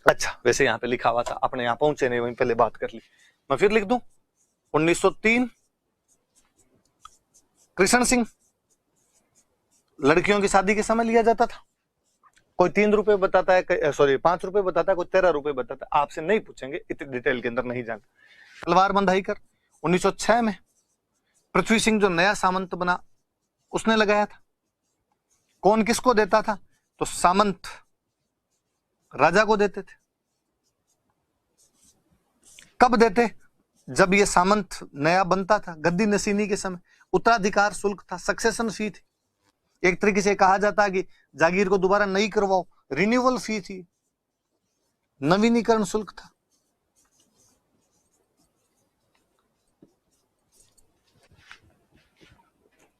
अच्छा, वैसे यहाँ पे लिखा हुआ था, अपने यहाँ पहुंचे नहीं, वहीं पहले बात कर ली, मैं फिर लिख दूं। 1903 कृष्ण सिंह, लड़कियों की शादी के समय लिया जाता था। कोई 3 रुपए बताता है, सॉरी 5 रुपए बताता है, कोई 13 रुपए बताता है, आपसे नहीं पूछेंगे, इतनी डिटेल के अंदर नहीं जाना। तलवार बंधाई कर 1906 में पृथ्वी सिंह जो नया सामंत बना उसने लगाया था। कौन किसको देता था? तो सामंत राजा को देते थे। कब देते? जब ये सामंत नया बनता था, गद्दी नसीनी के समय। उत्तराधिकार शुल्क था, सक्सेशन फी थी। एक तरीके से कहा जाता है कि जागीर को दोबारा नहीं करवाओ, रिन्यूअल फी थी, नवीनीकरण शुल्क था।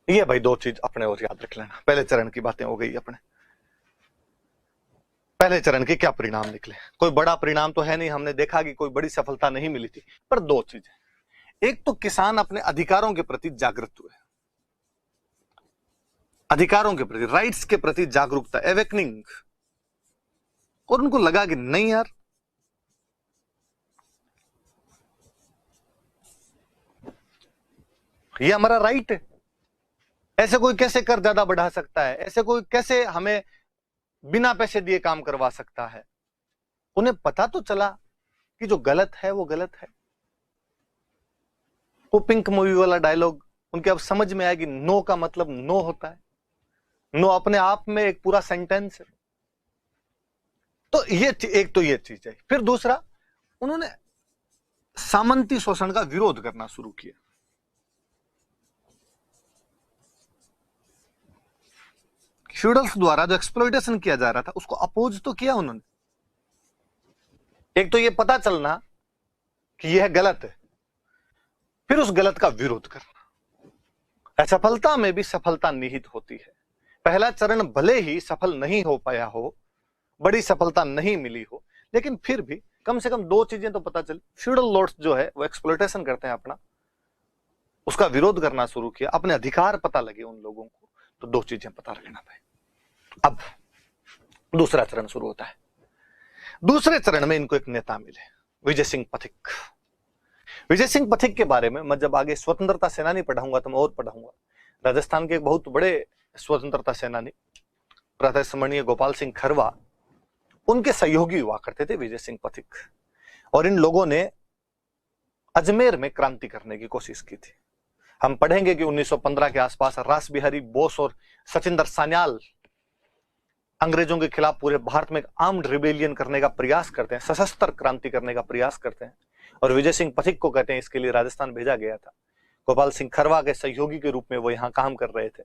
ये भाई 2 चीज अपने और याद रख लेना। पहले चरण की बातें हो गई अपने। पहले चरण के क्या परिणाम निकले? कोई बड़ा परिणाम तो है नहीं, हमने देखा कि कोई बड़ी सफलता नहीं मिली थी, पर 2 चीजें। एक तो किसान अपने अधिकारों के प्रति जागृत हुए, अधिकारों के प्रति, राइट्स के प्रति जागरूकता, एवेकनिंग, और उनको लगा कि नहीं यार, ये हमारा राइट है, ऐसे कोई कैसे कर ज्यादा बढ़ा सकता है, ऐसे कोई कैसे हमें बिना पैसे दिए काम करवा सकता है। उन्हें पता तो चला कि जो गलत है वो गलत है। वो पिंक मूवी वाला डायलॉग उनके अब समझ में आया कि नो का मतलब नो होता है। नो अपने आप में एक पूरा सेंटेंस है। तो ये एक तो ये चीज है। फिर दूसरा, उन्होंने सामंती शोषण का विरोध करना शुरू किया। फ्यूडल्स द्वारा जो एक्सप्लॉइटेशन किया जा रहा था उसको अपोज तो किया उन्होंने। एक तो ये पता चलना कि यह गलत है, फिर उस गलत का विरोध करना। असफलता में भी सफलता निहित होती है। पहला चरण भले ही सफल नहीं हो पाया हो, बड़ी सफलता नहीं मिली हो, लेकिन फिर भी कम से कम 2 चीजें तो पता चली। फ्यूडल लॉर्ड्स जो है वो एक्सप्लॉइटेशन करते हैं अपना, उसका विरोध करना शुरू किया, अपने अधिकार पता लगे उन लोगों को। तो 2 चीजें पता रखना भाई। अब दूसरा चरण शुरू होता है। दूसरे चरण में इनको एक नेता मिले, विजय सिंह पथिक। विजय सिंह पथिक के बारे में मैं जब आगे स्वतंत्रता सेनानी पढ़ाऊंगा तो मैं और पढ़ाऊंगा। राजस्थान के एक बहुत बड़े स्वतंत्रता सेनानी प्रातः स्मरणीय गोपाल सिंह खरवा, उनके सहयोगी हुआ करते थे विजय सिंह पथिक। और इन लोगों ने अजमेर में क्रांति करने की कोशिश की थी। हम पढ़ेंगे कि 1915 के आसपास रास बिहारी बोस और सचिंदर सान्याल अंग्रेजों के खिलाफ पूरे भारत में एक आर्म्ड रिबेलियन करने का प्रयास करते हैं, सशस्त्र क्रांति करने का प्रयास करते हैं। और विजय सिंह पथिक को कहते हैं इसके लिए राजस्थान भेजा गया था। गोपाल सिंह खरवा के सहयोगी के रूप में वो यहाँ काम कर रहे थे,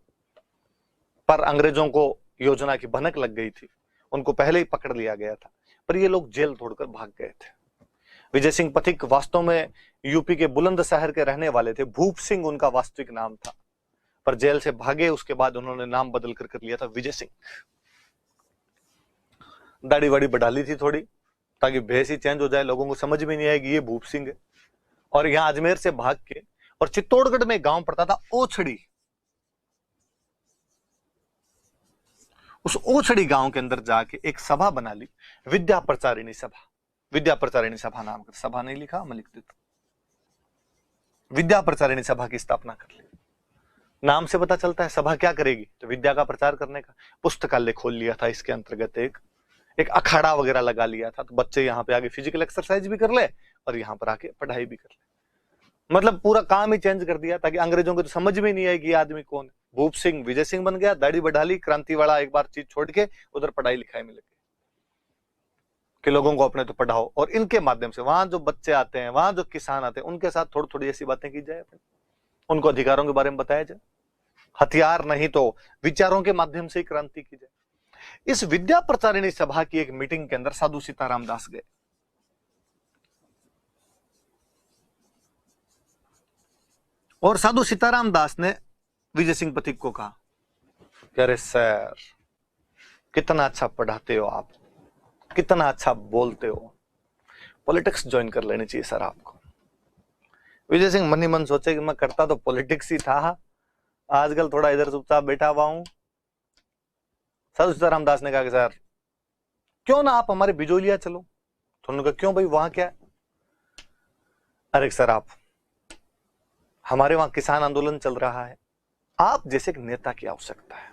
पर अंग्रेजों को योजना की भनक लग गई थी, उनको पहले ही पकड़ लिया गया था, पर ये लोग जेल तोड़कर भाग गए थे। विजय सिंह पथिक वास्तव में यूपी के बुलंदशहर के रहने वाले थे, भूप सिंह उनका वास्तविक नाम था, पर जेल से भागे उसके बाद उन्होंने नाम बदल कर लिया था विजय सिंह। दाढ़ी वाड़ी बढ़ा ली थी थोड़ी, ताकि भेष ही चेंज हो जाए, लोगों को समझ में नहीं आएगी ये भूप सिंह है। और यहाँ अजमेर से भाग के, और चित्तौड़गढ़ में गांव पड़ता था ओछड़ी, उस ओछड़ी गांव के अंदर जाके एक सभा बना ली, विद्या प्रचारिणी सभा। विद्या प्रचारिणी सभा नाम कर, सभा नहीं लिखा, मैं लिख देता। विद्या प्रचारिणी सभा की स्थापना कर ली। नाम से पता चलता है सभा क्या करेगी, तो विद्या का प्रचार करने का। पुस्तकालय खोल लिया था, इसके अंतर्गत एक अखाड़ा वगैरह लगा लिया था, तो बच्चे यहाँ पे आगे फिजिकल एक्सरसाइज भी कर ले और यहाँ पर आके पढ़ाई भी कर ले। मतलब पूरा काम ही चेंज कर दिया, ताकि अंग्रेजों को तो समझ में नहीं आएगी ये आदमी कौन है। भूप सिंह विजय सिंह बन गया, दाढ़ी बढ़ा ली, क्रांति वाला एक बार चीज छोड़ के उधर पढ़ाई लिखाई में लगे कि लोगों को अपने तो पढ़ाओ। और इनके माध्यम से वहां जो बच्चे आते हैं, वहां जो किसान आते हैं, उनके साथ थोड़ी थोड़ी ऐसी बातें की जाए, उनको अधिकारों के बारे में बताया जाए। हथियार नहीं तो विचारों के माध्यम से ही क्रांति की जाए। इस विद्या प्रचारिणी सभा की एक मीटिंग के अंदर साधु सीताराम दास गए। और साधु सीताराम दास ने विजय सिंह पथिक को कहा कि अरे सर, कितना अच्छा पढ़ाते हो आप, कितना अच्छा बोलते हो, पॉलिटिक्स ज्वाइन कर लेनी चाहिए सर आपको। विजय सिंह मन ही मन सोचे कि मैं करता तो पॉलिटिक्स ही था, आजकल थोड़ा इधर चुपचाप बैठा हुआ हूं। साधु सीताराम दास ने कहा कि सर क्यों ना आप हमारे बिजोलिया चलो। तो उन्होंने कहा क्यों भाई, वहां क्या है? अरे सर, आप हमारे वहां किसान आंदोलन चल रहा है, आप जैसे एक नेता की आवश्यकता है।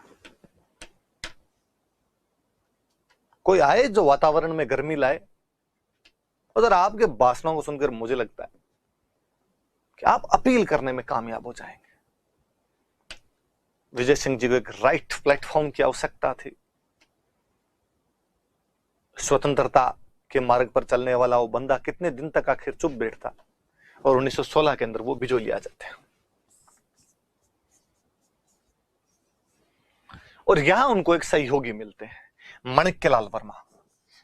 कोई आए जो वातावरण में गर्मी लाए। और आपके भाषणों को सुनकर मुझे लगता है कि आप अपील करने में कामयाब हो जाएंगे। विजय सिंह जी को एक राइट प्लेटफॉर्म की आवश्यकता थी। स्वतंत्रता के मार्ग पर चलने वाला वो बंदा कितने दिन तक आखिर चुप बैठता, और 1916 के अंदर वो बिजोली आ जाते हैं। और यहां उनको एक सहयोगी मिलते हैं, माणिक्यलाल वर्मा,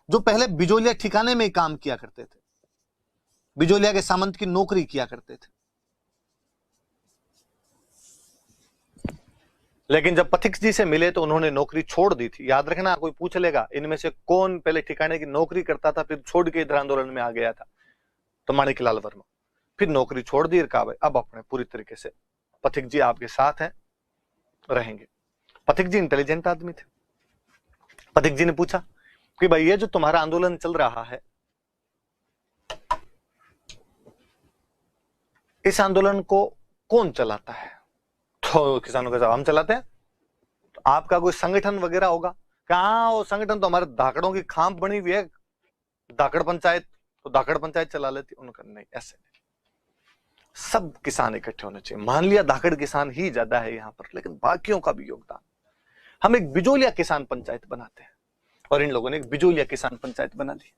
जो पहले बिजोलिया ठिकाने में ही काम किया करते थे, बिजोलिया के सामंत की नौकरी किया करते थे। लेकिन जब पथिक जी से मिले तो उन्होंने नौकरी छोड़ दी थी। याद रखना, कोई पूछ लेगा इनमें से कौन पहले ठिकाने की नौकरी करता था फिर छोड़ के इधर आंदोलन में आ गया था, तो माणिक्यलाल वर्मा। फिर नौकरी छोड़ दी, कहा भाई अब अपने पूरी तरीके से पथिक जी आपके साथ हैं, रहेंगे। पथिक जी इंटेलिजेंट आदमी थे। पथिक जी ने पूछा कि भाई ये जो तुम्हारा आंदोलन चल रहा है, इस आंदोलन को कौन चलाता है? तो किसानों का जवाब, हम चलाते हैं। तो आपका कोई संगठन वगैरह होगा? कहां, वो संगठन तो हमारे धाकड़ों की खांप बनी हुई है, धाकड़ पंचायत, तो धाकड़ पंचायत चला लेती। उनका नहीं, ऐसे नहीं, सब किसान इकट्ठे होने चाहिए। मान लिया धाकड़ किसान ही ज्यादा है यहां पर, लेकिन बाकियों का भी योगदान। हम एक बिजोलिया किसान पंचायत बनाते हैं, और इन लोगों ने एक बिजोलिया किसान पंचायत बना ली।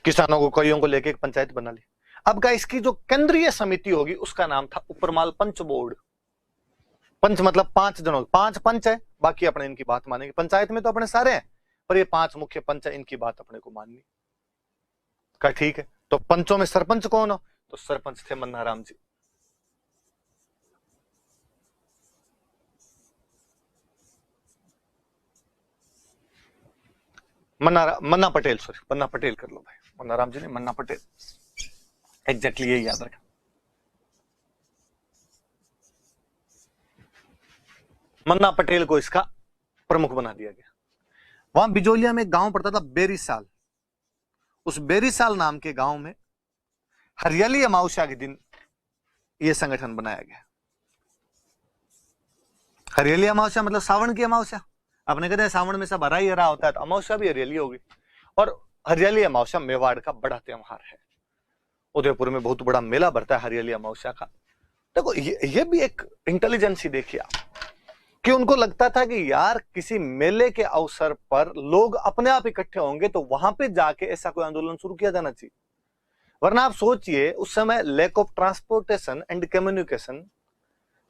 किसानों को, कईयों को लेके एक पंचायत बना ली। अब का इसकी जो केंद्रीय समिति होगी उसका नाम था उपरमाल पंच बोर्ड। पंच मतलब 5 जनों, 5 पंच है, बाकी अपने इनकी बात मानेंगे। पंचायत में तो अपने सारे हैं, पर ये 5 मुख्य पंच है, इनकी बात अपने को माननी। का ठीक है। तो पंचों में सरपंच कौन हो? तो सरपंच थे मन्नाराम जी। मन्ना पटेल, सॉरी, मन्ना पटेल कर लो भाई, मन्नाराम जी ने, मन्ना पटेल, एग्जैक्टली यही याद रखा। मन्ना पटेल को इसका प्रमुख बना दिया गया। वहां बिजोलिया में एक गांव पड़ता था बेरीसाल। उस बेरीसाल नाम के गांव में हरियाली अमावस्या के दिन यह संगठन बनाया गया। हरियाली अमावस्या मतलब सावन की अमावस्या। आपने कहते हैं सावन में सब हरा ही हरा होता है, तो अमावस्या भी हरियाली होगी। और हरियाली अमावस्या मेवाड़ का बड़ा त्योहार है। उदयपुर में बहुत बड़ा मेला भरता है हरियाली अमावस्या का। देखो ये भी एक इंटेलिजेंस ही देखिए आप, कि उनको लगता था कि यार किसी मेले के अवसर पर लोग अपने आप इकट्ठे होंगे, तो वहां पे जाके ऐसा कोई आंदोलन शुरू किया जाना चाहिए। वरना आप सोचिए, उस समय lack of transportation and communication,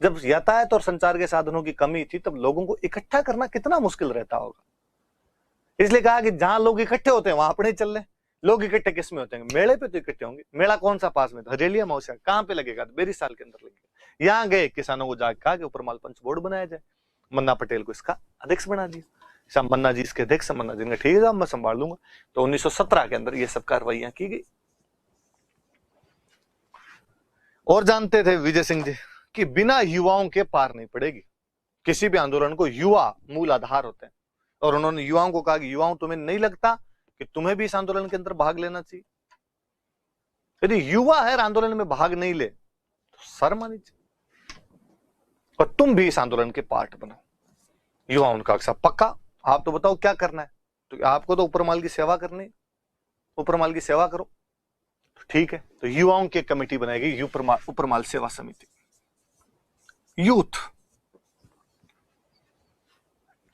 जब यातायात और संचार के साधनों की कमी थी, तब लोगों को इकट्ठा करना कितना मुश्किल रहता होगा। इसलिए कहा कि जहां लोग इकट्ठे होते हैं वहां अपने चल रहे। लोग इकट्ठे किस में होते हैं? मेले पे तो इकट्ठे होंगे। मेला कौन सा पास में? तो हरियाली अमावस्या। कहां पे लगेगा? तो बेरीसाल के अंदर लगेगा। यहां गए, किसानों को जाकर कहा कि उपरमाल पंच बोर्ड बनाया जाए। मन्ना पटेल को इसका अध्यक्ष बना दिया। मन्ना जी इसके अध्यक्ष। मन्ना जी ने ठीक है, मैं संभाल लूंगा। तो 1917 के अंदर ये सब कार्रवाइयां की गई। और जानते थे विजय सिंह जी कि बिना युवाओं के पार नहीं पड़ेगी। किसी भी आंदोलन को युवा मूल आधार होते हैं। और उन्होंने युवाओं को कहा कि युवाओं, तुम्हें नहीं लगता कि तुम्हें भी इस आंदोलन के अंदर भाग लेना चाहिए? यदि युवा है आंदोलन में भाग नहीं ले तो शर्म आनी चाहिए, और तुम भी इस आंदोलन के पार्ट बनो। युवाओं का अक्सर पक्का, आप तो बताओ क्या करना है? तो आपको तो उपरमाल की सेवा करनी, उपरमाल की सेवा करो। ठीक है, तो युवाओं की कमेटी बनाएगी, उपरमाल सेवा समिति। यूथ।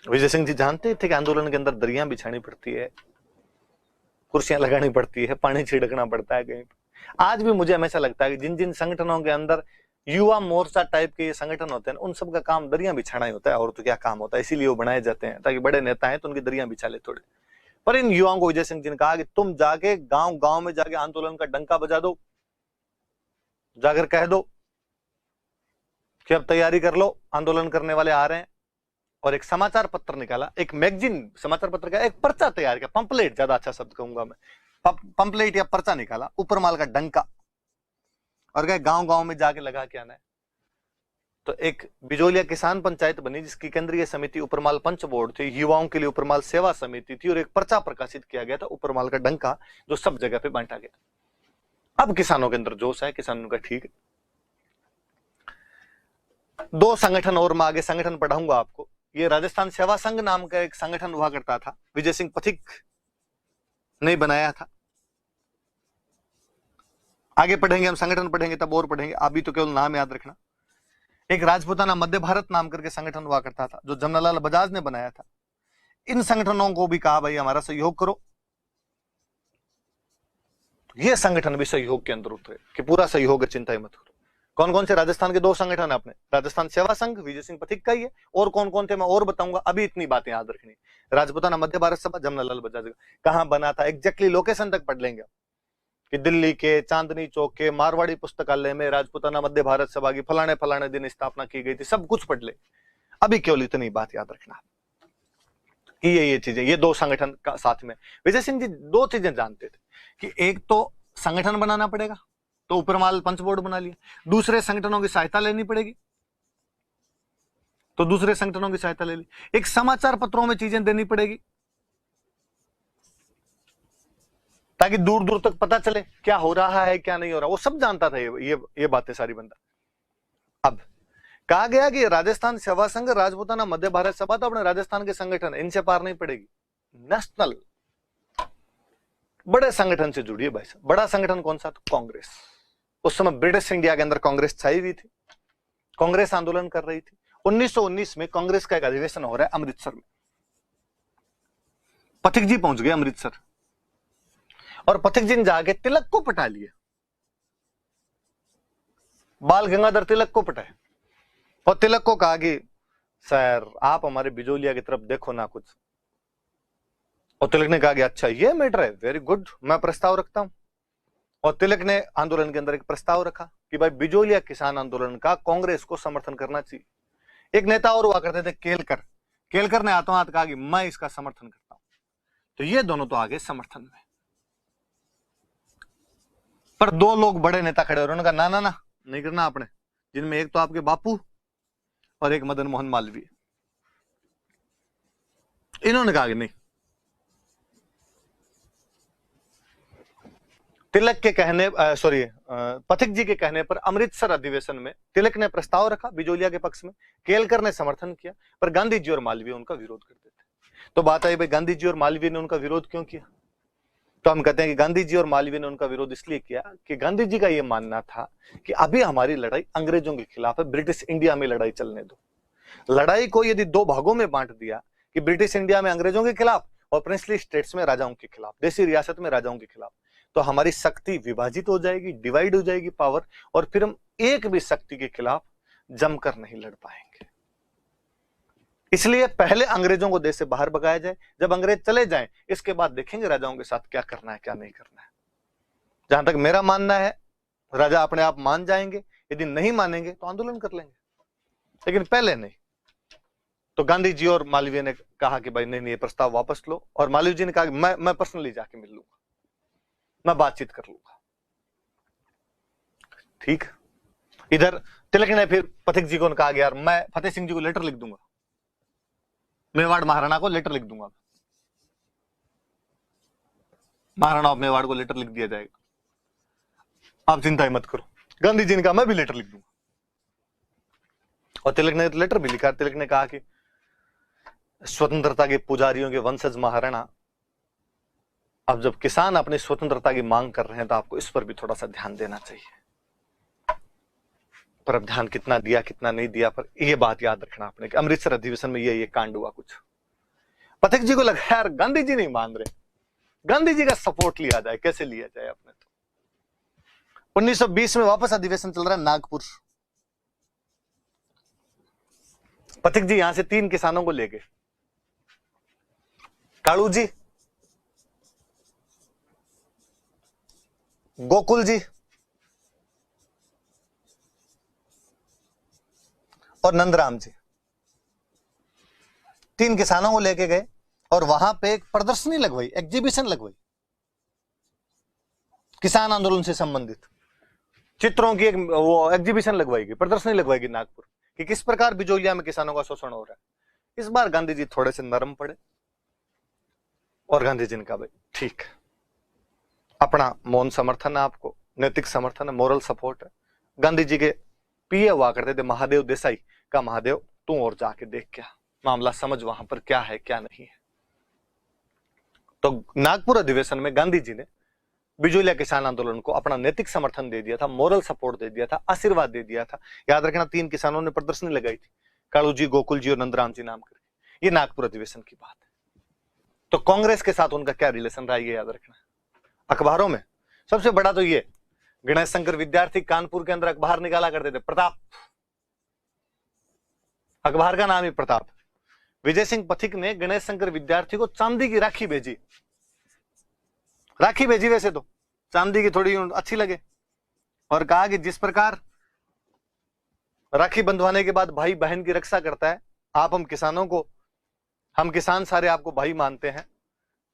विजय सिंह जी जानते थे कि आंदोलन के अंदर दरियां बिछानी पड़ती है, कुर्सियां लगानी पड़ती है, पानी छिड़कना पड़ता है कहीं। आज भी मुझे हमेशा लगता है कि जिन जिन संगठनों के अंदर युवा मोर्चा टाइप के ये संगठन होते हैं, उन सब का काम दरियां बिछाना ही होता है, और तो क्या काम होता है। इसीलिए वो बनाए जाते हैं ताकि बड़े नेता हैं तो उनकी दरियां बिछा ले थोड़े। पर इन युवाओं को विजय सिंह जी ने कहा कि तुम जाके गांव गांव में जाके आंदोलन का डंका बजा दो, जाकर कह दो कि अब तैयारी कर लो, आंदोलन करने वाले आ रहे हैं। और एक समाचार पत्र निकाला, एक मैगजीन, समाचार पत्र का एक पर्चा तैयार किया, पंपलेट ज्यादा अच्छा शब्द कहूंगा मैं, पंपलेट या पर्चा निकाला, उपरमाल का डंका, और कहे गांव गांव में जाके लगा के आना है। तो एक बिजोलिया किसान पंचायत बनी जिसकी केंद्रीय समिति उपरमाल पंच बोर्ड थी, युवाओं के लिए उपरमाल सेवा समिति थी और एक पर्चा प्रकाशित किया गया था उपरमाल का डंका, जो सब जगह पे बांटा गया। अब किसानों के अंदर जोश है, किसानों का ठीक है। 2 संगठन और मैं आगे संगठन पढ़ाऊंगा आपको। ये राजस्थान सेवा संघ नाम का एक संगठन हुआ करता था, विजय सिंह पथिक ने बनाया था। आगे पढ़ेंगे हम, संगठन पढ़ेंगे तब और पढ़ेंगे, अभी तो केवल नाम याद रखना। एक राजपूताना मध्य भारत नाम करके संगठन हुआ करता था, जो जमनालाल बजाज ने बनाया था। इन संगठनों को भी कहा भाई हमारा सहयोग करो, ये संगठन भी सहयोग के अंदर उतरे कि पूरा सहयोग है, चिंता ही मत करो। कौन कौन से राजस्थान के 2 संगठन है अपने, राजस्थान सेवा संघ विजय सिंह पथिक का ही है, और कौन कौन थे मैं और बताऊंगा, अभी इतनी बातें याद रखनी। राजपूताना मध्य भारत सभा जमनालाल बजाज, कहां बना था एग्जैक्टली लोकेशन तक पढ़ लेंगे कि दिल्ली के चांदनी चौक के मारवाड़ी पुस्तकालय में राजपूताना मध्य भारत सभा की फलाने फलाने दिन स्थापना की गई थी, सब कुछ पढ़ ले। अभी केवल इतनी बात याद रखना कि ये चीजें, ये 2 संगठन का साथ में विजय सिंह जी 2 चीजें जानते थे कि एक तो संगठन बनाना पड़ेगा, तो उपरमाल पंच बोर्ड बना लिया। दूसरे संगठनों की सहायता लेनी पड़ेगी, तो दूसरे संगठनों की सहायता ले ली। एक समाचार पत्रों में चीजें देनी पड़ेगी ताकि दूर दूर तक पता चले क्या हो रहा है क्या नहीं हो रहा, वो सब जानता था ये बातें सारी बंदा। अब कहा गया कि राजस्थान सेवा संघ, राजपूताना मध्य भारत सभा तो अपने राजस्थान के संगठन, इनसे पार नहीं पड़ेगी। नेशनल बड़े संगठन से जुड़िए भाई साहब। बड़ा संगठन कौन सा? तो कांग्रेस। उस समय ब्रिटिश इंडिया के अंदर कांग्रेस छाई हुई थी, कांग्रेस आंदोलन कर रही थी। 1919 में कांग्रेस का एक अधिवेशन हो रहा है अमृतसर में। पथिक जी पहुंच गए अमृतसर और पथिक जी ने जाके तिलक को पटा लिया, बाल गंगाधर तिलक को पटाए और तिलक को कहा कि सर आप हमारे बिजोलिया की तरफ देखो ना कुछ। और तिलक ने कहा कि अच्छा ये मैटर है, वेरी गुड, मैं प्रस्ताव रखता हूं। और तिलक ने आंदोलन के अंदर एक प्रस्ताव रखा कि भाई बिजोलिया किसान आंदोलन का कांग्रेस को समर्थन करना चाहिए। एक नेता और हुआ करते थे केलकर ने हाथों हाथ कहा कि मैं इसका समर्थन करता हूं। तो ये दोनों तो आगे समर्थन में, पर 2 लोग बड़े नेता खड़े और उन्होंने कहा ना ना ना नहीं करना आपने, जिनमें एक तो आपके बापू और एक मदन मोहन मालवीय। इन्होंने कहा कि नहीं। तिलक के कहने पथिक जी के कहने पर अमृतसर अधिवेशन में तिलक ने प्रस्ताव रखा बिजोलिया के पक्ष में, केलकर ने समर्थन किया, पर गांधी जी और मालवीय उनका विरोध करते थे। तो बात आई भाई गांधी जी और मालवीय ने उनका विरोध क्यों किया? तो हम कहते हैं कि गांधी जी और मालवीय ने उनका विरोध इसलिए किया कि गांधी जी का यह मानना था कि अभी हमारी लड़ाई अंग्रेजों के खिलाफ है, ब्रिटिश इंडिया में लड़ाई चलने दो। लड़ाई को यदि 2 भागों में बांट दिया कि ब्रिटिश इंडिया में अंग्रेजों के खिलाफ और प्रिंसली स्टेट्स में राजाओं के खिलाफ, देसी रियासत में राजाओं के खिलाफ, तो हमारी शक्ति विभाजित हो जाएगी, डिवाइड हो जाएगी पावर, और फिर हम एक भी शक्ति के खिलाफ जमकर नहीं लड़ पाएंगे। इसलिए पहले अंग्रेजों को देश से बाहर भगाया जाए, जब अंग्रेज चले जाएं इसके बाद देखेंगे राजाओं के साथ क्या करना है क्या नहीं करना है। जहां तक मेरा मानना है राजा अपने आप मान जाएंगे, यदि नहीं मानेंगे तो आंदोलन कर लेंगे, लेकिन पहले नहीं। तो गांधी जी और मालवीय ने कहा कि भाई नहीं ये प्रस्ताव वापस लो, और मालवीय जी ने कहा कि मैं पर्सनली जाके मिल लूंगा, मैं बातचीत कर लूंगा। ठीक। इधर तिलक ने फिर पथिक जी को कहा कि यार मैं फतेह सिंह जी को लेटर लिख दूंगा, मेवाड़ महाराणा को लेटर लिख दूंगा, महाराणा ऑफ मेवाड़ को लेटर लिख दिया जाएगा, आप चिंता ही मत करो। गांधी जी ने कहा मैं भी लेटर लिख दूंगा, और तिलक ने लेटर भी लिखा। तिलक ने कहा कि स्वतंत्रता के पुजारियों के वंशज महाराणा, अब जब किसान अपनी स्वतंत्रता की मांग कर रहे हैं तो आपको इस पर भी थोड़ा सा ध्यान देना चाहिए। पर अब ध्यान कितना दिया कितना नहीं दिया, पर यह बात याद रखना आपने कि अमृतसर अधिवेशन में ये कांड हुआ कुछ। पथिक जी को लगा यार गांधी जी नहीं मान रहे, गांधी जी का सपोर्ट लिया जाए, कैसे लिया जाए अपने। तो 1920 में वापस अधिवेशन चल रहा है नागपुर। पथिक जी यहां से 3 किसानों को ले गए, कालू जी, गोकुल जी और नंदराम जी। 3 किसानों को लेके गए और वहां पे एक प्रदर्शनी लगवाई, एग्जीबिशन लगवाई, किसान आंदोलन से संबंधित चित्रों की एक वो एग्जीबिशन लगवाएगी, प्रदर्शनी लगवाएगी नागपुर। कि किस प्रकार बिजोलिया में किसानों का शोषण हो रहा है। इस बार गांधी जी थोड़े से नरम पड़े और गांधी जी ने कहा भाई ठीक है, अपना मौन समर्थन है, आपको नैतिक समर्थन है, मोरल सपोर्ट है। गांधी जी के पीए हुआ करते थे महादेव देसाई का, महादेव तू और जाके देख क्या मामला, समझ वहां पर क्या है क्या नहीं है। तो नागपुर अधिवेशन में गांधी जी ने बिजोलिया किसान आंदोलन को अपना नैतिक समर्थन दे दिया था, मोरल सपोर्ट दे दिया था, आशीर्वाद दे दिया था। याद रखना 3 किसानों ने प्रदर्शनी लगाई थी, कालू जी, गोकुल जी और नंदराम जी नाम करके। ये नागपुर अधिवेशन की बात है। तो कांग्रेस के साथ उनका क्या रिलेशन रहा ये याद रखना। अखबारों में सबसे बड़ा तो ये गणेश शंकर विद्यार्थी कानपुर के अंदर अखबार निकाला करते थे, प्रताप, अखबार का नाम ही प्रताप। विजय सिंह पथिक ने गणेश शंकर विद्यार्थी को चांदी की राखी भेजी, राखी भेजी, वैसे तो चांदी की थोड़ी अच्छी लगे, और कहा कि जिस प्रकार राखी बंधवाने के बाद भाई बहन की रक्षा करता है, आप हम किसानों को, हम किसान सारे आपको भाई मानते हैं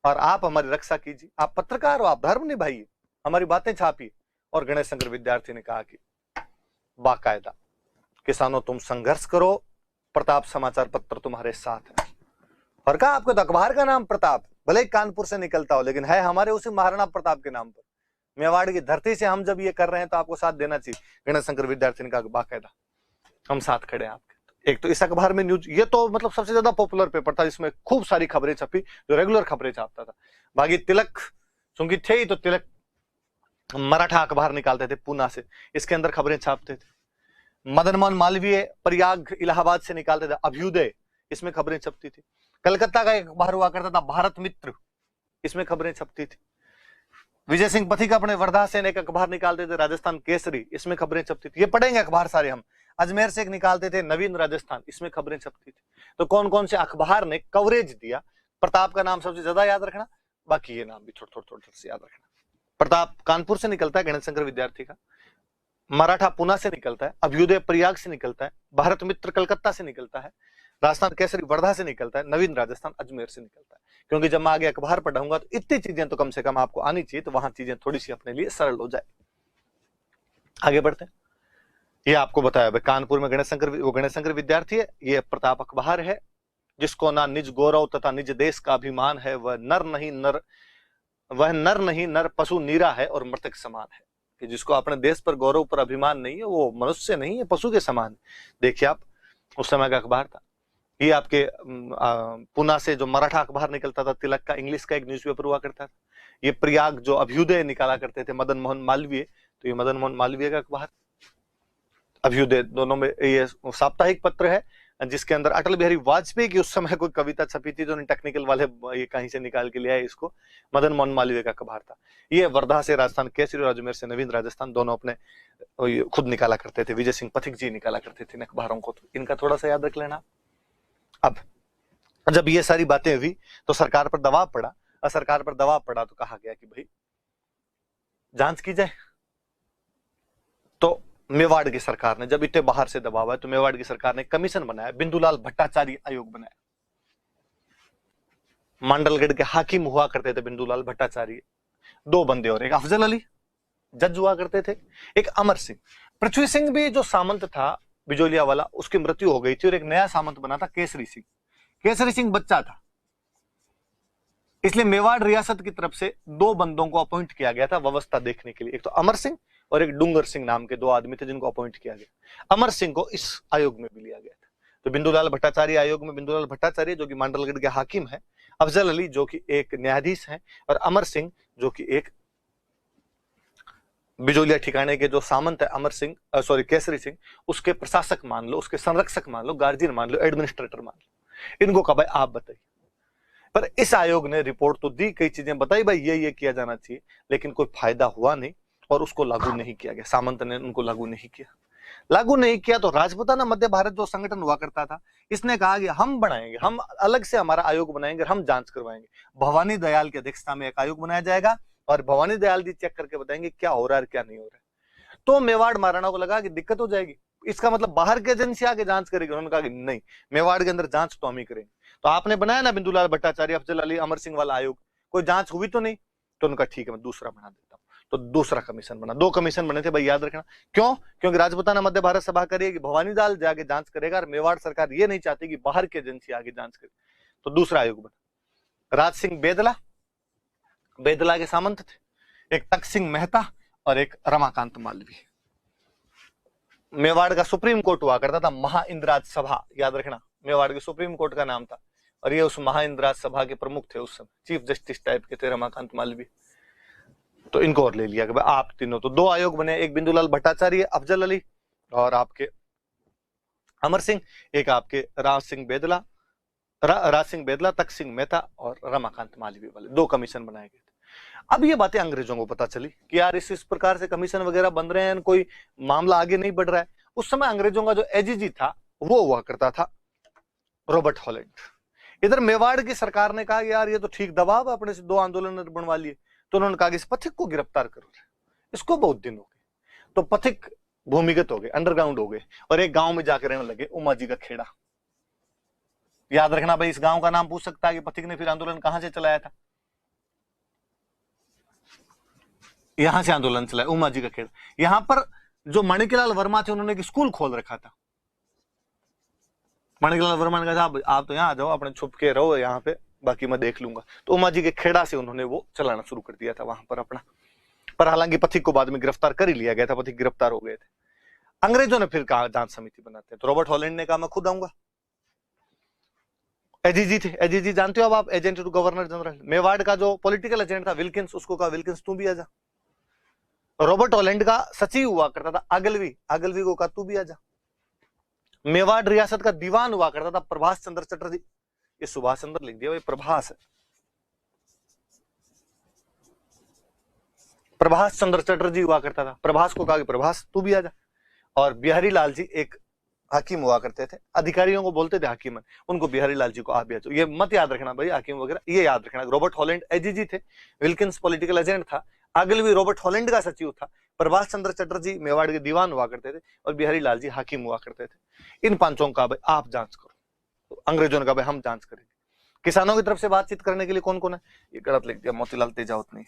और आप हमारी रक्षा कीजिए, आप पत्रकार हो, आप धर्म निभाइए, हमारी बातें छापिए। और गणेश शंकर विद्यार्थी ने कहा कि बाकायदा किसानों तुम संघर्ष करो, प्रताप समाचार पत्र तुम्हारे साथ है। और कहा आपको तो अखबार का नाम प्रताप, भले ही कानपुर से निकलता हो, लेकिन है हमारे उसी महाराणा प्रताप के नाम पर, मेवाड़ की धरती से हम जब ये कर रहे हैं तो आपको साथ देना चाहिए। गणेश शंकर विद्यार्थी ने कहा बाकायदा हम साथ खड़े हैं आपके। एक तो इस अखबार में न्यूज, ये तो मतलब सबसे ज्यादा पॉपुलर पेपर था, जिसमें खूब सारी खबरें छपी, जो रेगुलर खबरें छापता था। बाकी तिलक चूंकि थे ही, तो तिलक मराठा अखबार निकालते थे पूना से, इसके अंदर खबरें छापते थे। मदन मोहन मालवीय प्रयाग इलाहाबाद से निकालते थे, अभ्युदय, इसमें खबरें छपती थी। कलकत्ता का एक अखबार हुआ करता था भारत मित्र, इसमें खबरें छपती थी। विजय सिंह पथिक अपने वर्धा से एक अखबार निकालते थे राजस्थान केसरी, इसमें खबरें छपती थी। ये पढ़ेंगे अखबार सारे हम। अजमेर से एक निकालते थे नवीन राजस्थान, इसमें खबरें छपती थी। तो कौन कौन से अखबार ने कवरेज दिया, प्रताप का नाम सबसे ज्यादा याद रखना, बाकी ये नाम भी थोड़ा थोड़ा से याद रखना। प्रताप कानपुर से निकलता है, गणेश शंकर विद्यार्थी का। मराठा पुणे से निकलता है, अभ्युदय प्रयाग से निकलता है, भारत मित्र कलकत्ता से निकलता है, राजस्थान केसरी वर्धा से निकलता है, नवीन राजस्थान अजमेर से निकलता है। क्योंकि जब मैं आगे अखबार पढ़ाऊंगा तो इतनी चीजें तो कम से कम आपको आनी चाहिए, तो वहां चीजें थोड़ी सी अपने लिए सरल हो जाए। आगे बढ़ते हैं। ये आपको बताया भाई, कानपुर में गणेश शंकर विद्यार्थी है। ये प्रताप अखबार है, जिसको ना निज गौरव तथा निज देश का अभिमान है, वह नर नहीं नर पशु नीरा है और मृतक समान है। कि जिसको अपने देश पर गौरव पर अभिमान नहीं है, वो मनुष्य नहीं है, पशु के समान। देखिए आप, उस समय का अखबार था ये। आपके पुणे से जो मराठा अखबार निकलता था तिलक का, इंग्लिश का एक न्यूज़पेपर हुआ करता था। ये प्रयाग जो अभ्युदय निकाला करते थे मदन मोहन मालवीय, तो ये मदन मोहन मालवीय का अखबार, अभ्युदय, दोनों में ये साप्ताहिक पत्र है, जिसके अंदर अटल बिहारी वाजपेयी की उस समय कोई कविता छपी थी, जो टेक्निकल वाले ये कहीं से निकाल के लिया है इसको। मदन मोहन मालवीय का अखबार था ये। वर्धा से राजस्थान केसरी और अजमेर से नवीन राजस्थान, दोनों अपने खुद निकाला करते थे। विजय सिंह पथिक जी निकाला करते थे इन अखबारों को, तो इनका थोड़ा सा याद रख लेना। अब जब ये सारी बातें हुई तो सरकार पर दबाव पड़ा, और सरकार पर दबाव पड़ा तो कहा गया कि भाई जांच की जाए। तो मेवाड़ की सरकार ने, जब इतने बाहर से दबाव है, तो मेवाड़ की सरकार ने कमीशन बनाया, बिंदुलाल भट्टाचार्य आयोग बनाया। मांडलगढ़ के हाकिम हुआ करते थे बिंदुलाल भट्टाचार्य, 2 बंदे और, एक अफजल अली जज हुआ करते थे, एक अमर सिंह। पृथ्वी सिंह भी जो सामंत था बिजोलिया वाला, उसकी मृत्यु हो गई थी, और एक नया सामंत बना था केसरी सिंह। केसरी सिंह बच्चा था, इसलिए मेवाड़ रियासत की तरफ से 2 बंदों को अपॉइंट किया गया था व्यवस्था देखने के लिए। एक तो अमर सिंह और एक डूंगर सिंह नाम के 2 आदमी थे, जिनको अपॉइंट किया गया। अमर सिंह को इस आयोग में भी लिया गया था। तो बिंदुलाल भट्टाचार्य आयोग में बिंदुलाल भट्टाचार्य जो कि मांडलगढ़ के हाकिम है, अफजल अली जो कि एक न्यायाधीश है, और अमर सिंह जो कि एक बिजोलिया ठिकाने के जो सामंत है, अमर सिंह केसरी सिंह, उसके प्रशासक मान लो, उसके संरक्षक मान लो, गार्जियन मान लो, एडमिनिस्ट्रेटर मान लो। इनको कहा भाई आप बताइए। पर इस आयोग ने रिपोर्ट तो दी, कई चीजें बताई भाई ये किया जाना चाहिए, लेकिन कोई फायदा हुआ नहीं और उसको लागू नहीं किया गया। सामंत ने उनको लागू नहीं किया। तो राजपूताना मध्य भारत जो संगठन हुआ करता था, इसने कहा कि हम बनाएंगे, हम अलग से हमारा आयोग बनाएंगे, हम जांच करवाएंगे। भवानी दयाल की अध्यक्षता में एक आयोग बनाया जाएगा, और भवानी दयाल जी चेक करके बताएंगे क्या हो रहा है क्या नहीं हो रहा है। तो मेवाड़ महाराणा को लगा कि दिक्कत हो जाएगी, इसका मतलब बाहर की एजेंसी आके जांच करेगी। उन्होंने कहा कि नहीं, मेवाड़ के अंदर जांच तो हम ही करेंगे। तो आपने बनाया ना बिंदुलाल भट्टाचार्य, अफजल अली, अमर सिंह वाला आयोग, कोई जांच हुई तो नहीं। तो उनका ठीक है, मैं दूसरा बना देता हूँ। तो दूसरा कमीशन बना। 2 कमीशन बने थे भाई, याद रखना। क्यों? क्योंकि राजपूताना मध्य भारत सभा करेगी, भवानी दाल जाके जांच करेगा, और मेवाड़ सरकार ये नहीं चाहती कि बाहर की एजेंसी आगे जांच करे, तो दूसरा आयोग बना। राज सिंह बेदला, बेदला के सामंत थे, एक तक सिंह मेहता और एक रमाकांत मालवीय। मेवाड़ का सुप्रीम कोर्ट हुआ करता था महाइंद्राज सभा, याद रखना, मेवाड़ के सुप्रीम कोर्ट का नाम था, और ये उस महाइंद्राज सभा के प्रमुख थे उस समय, चीफ जस्टिस टाइप के थे रमाकांत मालवीय। तो इनको और ले लिया कि भाई आप तीनों, तो 2 आयोग बने, एक बिंदुलाल भट्टाचार्य, अफजल अली और आपके अमर सिंह, एक आपके राज सिंह बेदला, तक सिंह मेहता और रमाकांत मालवीय वाले 2 कमीशन बनाए गए थे। अब ये बातें अंग्रेजों को पता चली कि यार इस प्रकार से कमीशन वगैरह बन रहे हैं, कोई मामला आगे नहीं बढ़ रहा है। उस समय अंग्रेजों का जो एजीजी था वो हुआ करता था रॉबर्ट हॉलैंड। इधर मेवाड़ की सरकार ने कहा यार ये तो ठीक दबाव अपने से 2 आंदोलन बनवा लिए, तो उन्होंने कहा कि इस पथिक को गिरफ्तार करो, इसको बहुत दिन हो गए। तो पथिक भूमिगत हो गए, अंडरग्राउंड हो गए, और एक गांव में जाकर रहने लगे, उमा जी का खेड़ा। याद रखना भाई, इस गांव का नाम पूछ सकता है कि पथिक ने फिर आंदोलन कहां से चलाया था। यहां से आंदोलन चला, उमा जी का खेड़ा। यहां पर जो माणिकलाल वर्मा थे, उन्होंने एक स्कूल खोल रखा था। माणिकलाल वर्मा ने कहा आप तो यहाँ आ जाओ, अपने छुप के रहो यहाँ पे, बाकी मैं देख लूंगा। तो उमा जी के खेड़ा से उन्होंने वो चलाना शुरू कर दिया था वहां पर अपना। पर हालांकि पथिक को बाद में गिरफ्तार कर ही लिया गया था, पथिक गिरफ्तार हो गए थे। अंग्रेजों ने फिर कहा जांच समिति बनाते हैं, तो रॉबर्ट हॉलैंड ने कहा मैं खुद आऊंगा। एजीजी थे, एजीजी जानते हो अब आप, agent to governor general. Mewar का जो पॉलिटिकल एजेंट था विल्किंस, उसको कहा विल्किंस तू भी आजा। रॉबर्ट हॉलैंड का सचिव हुआ करता था आगलवी, आगलवी को कहा तू भी आजा। मेवाड़ रियासत का दीवान हुआ करता था प्रभाष चंद्र चटर्जी, ये सुभाष चंद्र लिख दिया, ये प्रभास है, प्रभाष चंद्र चटर्जी हुआ करता था। प्रभास को कहा कि प्रभास तू भी आजा। और बिहारी लाल जी एक हाकिम हुआ करते थे, अधिकारियों को बोलते थे हाकिम, उनको बिहारी लाल जी को आप भी आ जाओ। ये मत याद रखना भाई हाकिम वगैरह, ये याद रखना। रॉबर्ट हॉलैंड एजीजी थे, विल्किंस पॉलिटिकल एजेंट था, आगलवी रॉबर्ट हॉलैंड का सचिव था, प्रभाष चंद्र चटर्जी मेवाड़ के दीवान हुआ करते थे, और बिहारी लाल जी हाकिम हुआ करते थे। इन 5 का भाई आप जांच करो। तो अंग्रेजों ने कहा भाई हम जांच करेंगे। किसानों की तरफ से बातचीत करने के लिए कौन कौन है, ये गलत लिख दिया, मोतीलाल तेजावत नहीं,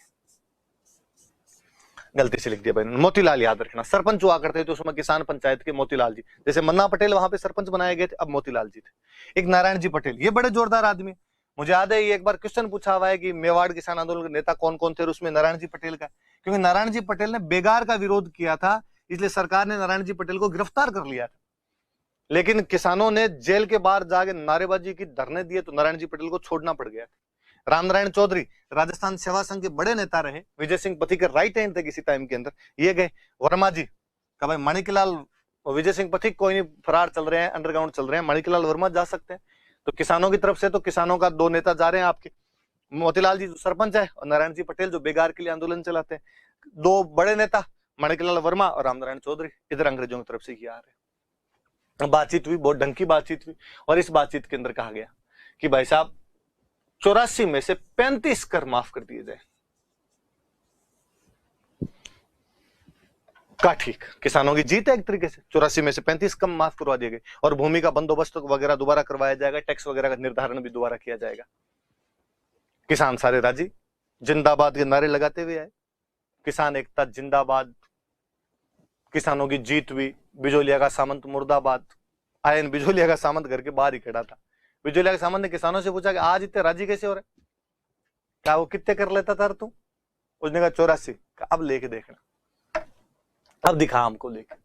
गलती से लिख दिया भाई, मोतीलाल याद रखना। सरपंच हुआ करते थे तो उसमें किसान पंचायत के मोतीलाल जी, जैसे मन्ना पटेल वहां पे सरपंच बनाए गए थे, अब मोतीलाल जी थे। एक नारायण जी पटेल, ये बड़े जोरदार आदमी, मुझे याद है ये एक बार क्वेश्चन पूछा हुआ है कि मेवाड़ किसान आंदोलन के नेता कौन कौन थे, और उसमें नारायण जी पटेल का, क्योंकि नारायण जी पटेल ने बेगार का विरोध किया था, इसलिए सरकार ने नारायण जी पटेल को गिरफ्तार कर लिया था। लेकिन किसानों ने जेल के बाहर जाके नारेबाजी की, धरने दिए, तो नारायण जी पटेल को छोड़ना पड़ गया। रामनारायण चौधरी राजस्थान सेवा संघ के बड़े नेता रहे, विजय सिंह पथिक के राइट हैंड थे किसी टाइम के अंदर, ये गए। वर्मा जी का भाई माणिकलाल, विजय सिंह पथिक कोई नहीं, फरार चल रहे हैं, अंडरग्राउंड चल रहे हैं, माणिकलाल वर्मा जा सकते हैं। तो किसानों की तरफ से तो किसानों का 2 नेता जा रहे हैं आपके, मोतीलाल जी जो सरपंच है, और नारायण जी पटेल जो बेगार के लिए आंदोलन चलाते हैं। 2 बड़े नेता माणिकलाल वर्मा और रामनारायण चौधरी इधर अंग्रेजों की तरफ से ही आ रहे हैं। बातचीत हुई, बहुत ढंग की बातचीत हुई, और इस बातचीत के अंदर कहा गया कि भाई साहब 84 में से 35 कर माफ कर दिए जाए। का ठीक, किसानों की जीत है एक तरीके से, 84 में से 35 कम माफ करवा दिए गए, और भूमि का बंदोबस्त वगैरह दोबारा करवाया जाएगा, टैक्स वगैरह का निर्धारण भी दोबारा किया जाएगा। किसान सारे राजी, जिंदाबाद के नारे लगाते हुए आए, किसान एकता जिंदाबाद, किसानों की जीत हुई। बिजोलिया का सामंत मुर्दाबाद, आयन बिजोलिया का सामंत घर के बाहर ही खड़ा था। बिजोलिया के सामंत ने किसानों से पूछा कि आज इतने राजी कैसे हो रहे, क्या वो कितने कर लेता था तू? उसने कहा 84। अब लेके देखना, अब दिखा हमको लेके,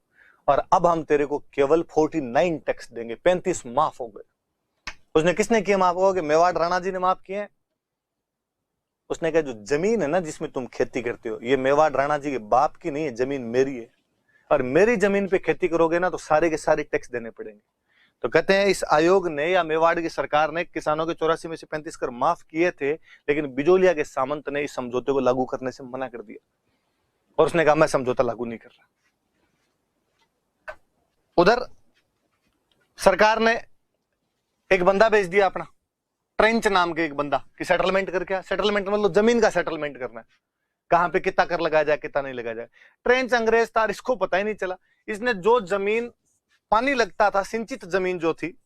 और अब हम तेरे को केवल 49 टैक्स देंगे, 35 माफ हो गए। उसने किसने किया माफ? हो गए मेवाड़ राणा जी ने माफ किए। उसने कहा जो जमीन है ना जिसमें तुम खेती करते हो, ये मेवाड़ राणा जी के बाप की नहीं है, जमीन मेरी है, और मेरी जमीन पे खेती करोगे ना तो सारे के सारे टैक्स देने पड़ेंगे। तो कहते हैं इस आयोग ने या मेवाड़ की सरकार ने किसानों के 84 में से 35 कर माफ किए थे, लेकिन बिजोलिया के सामंत ने इस समझौते को लागू करने से मना कर दिया, और उसने कहा मैं समझौता लागू नहीं कर रहा। उधर सरकार ने एक बंदा भेज दिया अपना, ट्रेंच नाम के एक बंदा, कि सेटलमेंट करके, सेटलमेंट मतलब जमीन का सेटलमेंट करना है, कहां पे कितना कर लगाया जाए कितना नहीं लगाया जाए। ट्रेंच अंग्रेज था, इसको पता ही नहीं चला। इसने जो जमीन पानी लगता था, सिंचित जमीन जो थी,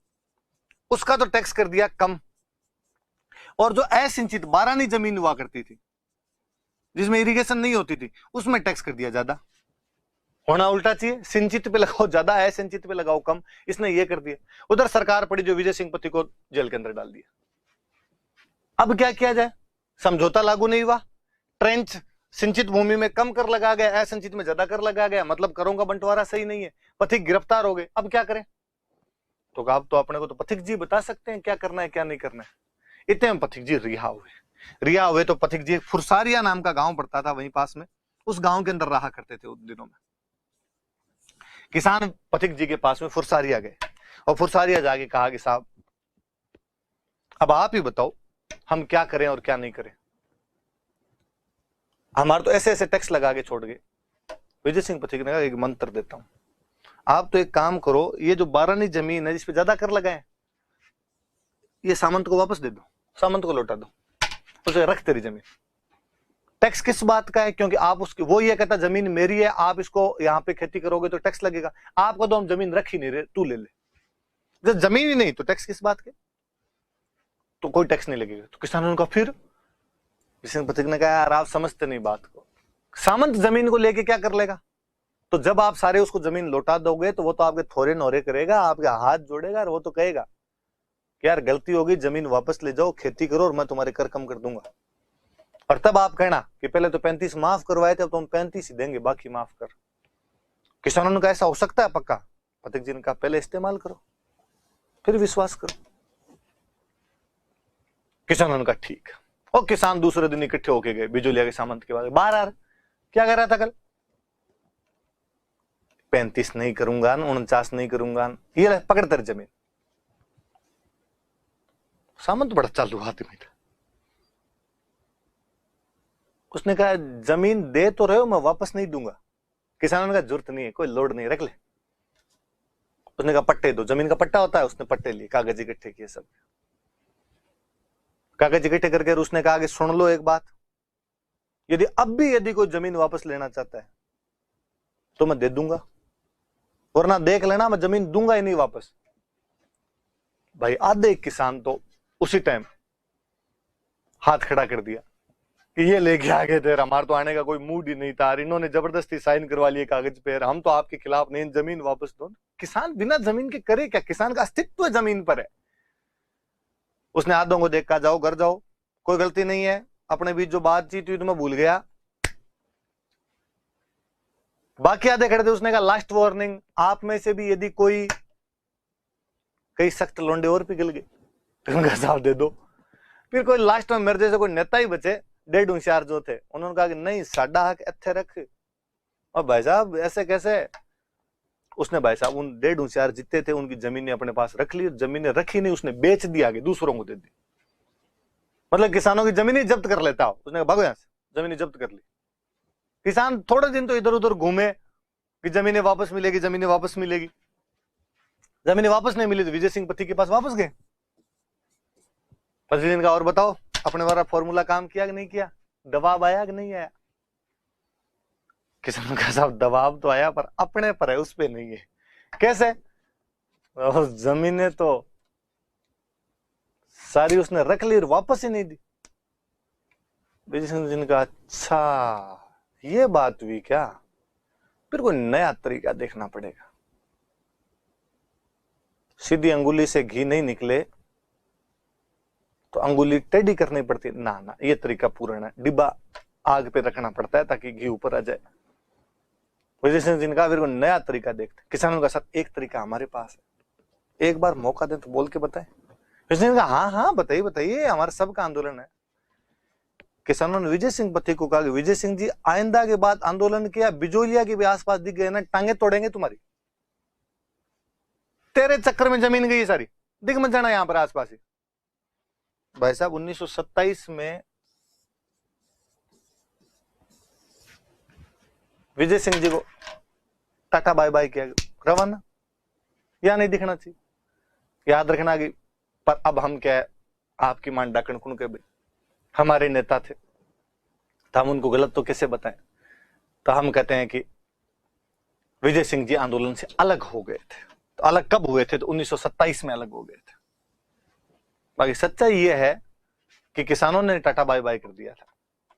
उसका तो टैक्स कर दिया कम, और जो असिंचित बारानी जमीन हुआ करती थी, जिसमें इरिगेशन नहीं होती थी उसमें टैक्स कर दिया ज्यादा। होना उल्टा चाहिए, सिंचित पे लगाओ ज्यादा, है सिंचित पे लगाओ कम, इसने ये कर दिया। उधर सरकार पड़ी जो विजय सिंह पति को जेल के अंदर डाल दिया। अब क्या किया जाए, समझौता लागू नहीं हुआ, ट्रेंच सिंचित भूमि में कम कर लगा गया, असंचित में ज्यादा कर लगा गया, मतलब करों का बंटवारा सही नहीं है, पथिक गिरफ्तार हो गए। अब क्या करें? तो आप तो अपने को तो पथिक जी बता सकते हैं क्या करना है क्या नहीं करना है। इतने में पथिक जी रिहा हुए तो पथिक जी फुरसारिया नाम का गांव पड़ता था वहीं पास में, उस गांव के अंदर रहा करते थे उन दिनों में। किसान पथिक जी के पास में फुरसारिया गए और फुरसारिया जाके कहा कि साहब अब आप ही बताओ हम क्या करें और क्या नहीं करें, हमारे तो ऐसे ऐसे टैक्स लगा के छोड़ गए। विजय सिंह पथिक ने कहा एक मंत्र देता हूं, आप तो एक काम करो, ये जो बारानी जमीन है जिसपे ज्यादा कर लगाए ये सामंत को वापस दे दो, सामंत को लौटा दो, उसे रख तेरी जमीन। टैक्स किस बात का है? क्योंकि आप उसकी, वो ये कहता जमीन मेरी है, आप इसको यहाँ पे खेती करोगे तो टैक्स लगेगा, आपको तो हम जमीन रख ही नहीं रहे, तू ले ले। जब जमीन ही नहीं तो टैक्स किस बात के? तो कोई टैक्स नहीं लगेगा। तो किसानों का फिर विजय पथिक ने कहा यार आप समझते नहीं बात को, सामंत जमीन को लेके क्या कर लेगा? तो जब आप सारे उसको जमीन लौटा दोगे तो वो तो आपके थोड़े नोरे करेगा, आपके हाथ जोड़ेगा और वो तो कहेगा कि यार गलती होगी, जमीन वापस ले जाओ, खेती करो और मैं तुम्हारे कर कम कर दूंगा। और तब आप कहना कि पहले तो 35 माफ करवाए थे, अब तो हम 35 ही देंगे, बाकी माफ कर। किसानों ने कहा ऐसा हो सकता है पक्का? पथिक जी ने कहा पहले इस्तेमाल करो फिर विश्वास करो। किसानों ने कहा ठीक। और किसान दूसरे दिन इकट्ठे होके गए बिजोलिया के सामंत के बाद, बाहर क्या कर रहा था कल? 35 नहीं करूंगा, 49 नहीं करूंगा, ये पकड़ तेरी जमीन। सामंत बड़ा चालू आदमी था, उसने कहा जमीन दे तो रहे हो, मैं वापस नहीं दूंगा। किसानों ने कहा जरूरत नहीं है, कोई लोड नहीं, रख ले। उसने कहा पट्टे दो, जमीन का पट्टा होता है, उसने पट्टे लिए, कागज इकट्ठे किए, सब कागज इकट्ठे करके उसने कहा कि सुन लो एक बात, यदि अब भी यदि कोई जमीन वापस लेना चाहता है तो मैं दे दूंगा, वरना देख लेना मैं जमीन दूंगा ही नहीं वापस। भाई आधे किसान तो उसी टाइम हाथ खड़ा कर दिया कि ये लेके आ गए थे, हमारा तो आने का कोई मूड ही नहीं था, इन्होंने जबरदस्ती साइन करवा लिए कागज पे, हम तो आपके खिलाफ नहीं, जमीन वापस दो। किसान बिना जमीन के करे क्या? किसान का अस्तित्व जमीन पर है। उसने आधों को देखा, जाओ घर जाओ, कोई गलती नहीं है, अपने बीच जो बातचीत हुई तो मैं भूल गया। बाकी आधे खड़े थे, उसने कहा लास्ट वार्निंग, आप में से भी यदि कोई, कई सख्त लोंडे और पिघल गए तो उनका साथ दे दो। फिर कोई लास्ट में मेरे जैसे कोई नेता ही बचे, 1.5 होशियार जो थे, उन्होंने कहा कि नहीं साडा हक इत्थे रख। और भाई साहब ऐसे कैसे? उसने भाई साहब उन 1.5 होशियार जितने थे उनकी जमीनें अपने पास रख ली, जमीनें रखी नहीं, उसने बेच दी, आगे दूसरों को दे दी। मतलब किसानों की जमीन ही जब्त कर लेता हो। उसने भागो यहां से, जमीन जब्त कर ली। किसान थोड़े दिन तो इधर उधर घूमे कि जमीनें वापस मिलेगी, जमीनें वापस मिलेगी, जमीनें वापस नहीं मिली तो विजय सिंह पति के पास वापस गए। 25 दिन का और बताओ अपने वाला फॉर्मूला काम किया कि नहीं किया, दबाव आया कि नहीं आया? किसान का साहब दबाव तो आया पर अपने पर है, उस पे नहीं है। कैसे? जमीनें तो सारी उसने रख ली और वापस ही नहीं दी। विजय सिंह जी ने कहा अच्छा ये बात हुई क्या, फिर कोई नया तरीका देखना पड़ेगा। सीधी अंगुली से घी नहीं निकले तो अंगुली टेढ़ी करनी पड़ती, ना ना ये तरीका पूरा है, डिब्बा आग पे रखना पड़ता है ताकि घी ऊपर आ जाए। विजय सिंह जी ने कहा फिर कोई नया तरीका देखते। किसानों का साथ एक तरीका हमारे पास है, एक बार मौका दें तो बोल के बताएं। विजय सिंह ने कहा हाँ हाँ बताइए बताइए, हमारे सबका आंदोलन है। किसानों ने विजय सिंह पति को कहा कि विजय सिंह जी आइंदा के बाद आंदोलन किया, बिजोलिया के भी आसपास दिख गए ना, टांगे तोड़ेंगे तुम्हारी, तेरे चक्कर में जमीन गई सारी, दिख मत जाना यहां पर आसपास ही। भाई साहब 1927 में विजय सिंह जी को टाटा बाय बाय किया, रवाना, या नहीं दिखना चाहिए, याद रखना कि पर अब हम क्या है, आपकी मान डाकण कुन के भाई हमारे नेता थे तो हम उनको गलत तो कैसे बताएं। तो हम कहते हैं कि विजय सिंह जी आंदोलन से अलग हो गए थे। तो अलग कब हुए थे? तो 1927 में अलग हो गए थे। बाकी सच्चाई यह है कि किसानों ने टाटा बाय बाय कर दिया था।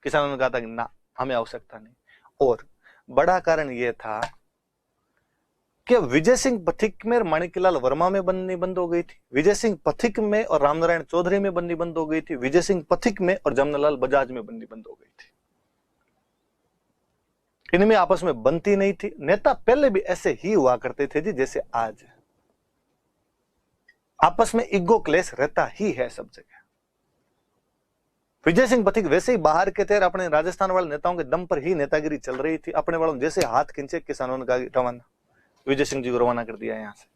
किसानों ने कहा था कि ना हमें आवश्यकता नहीं। और बड़ा कारण यह था कि विजय सिंह पथिक में और माणिक्यलाल वर्मा में बननी बंद हो गई थी, विजय सिंह पथिक में और रामनारायण चौधरी में बननी बंद हो गई थी, विजय सिंह पथिक में और जमनालाल बजाज में बननी बंद हो गई थी। इनमें आपस में बनती नहीं थी। नेता पहले भी ऐसे ही हुआ करते थे जी जैसे आज है, आपस में ईगो क्लेश रहता ही है सब जगह। विजय सिंह पथिक वैसे ही बाहर के थे, अपने राजस्थान वाले नेताओं के दम पर ही नेतागिरी चल रही थी। अपने वालों जैसे हाथ खींचे किसानों ने कहा रवाना, विजय सिंह जी को रवाना कर दिया यहां से।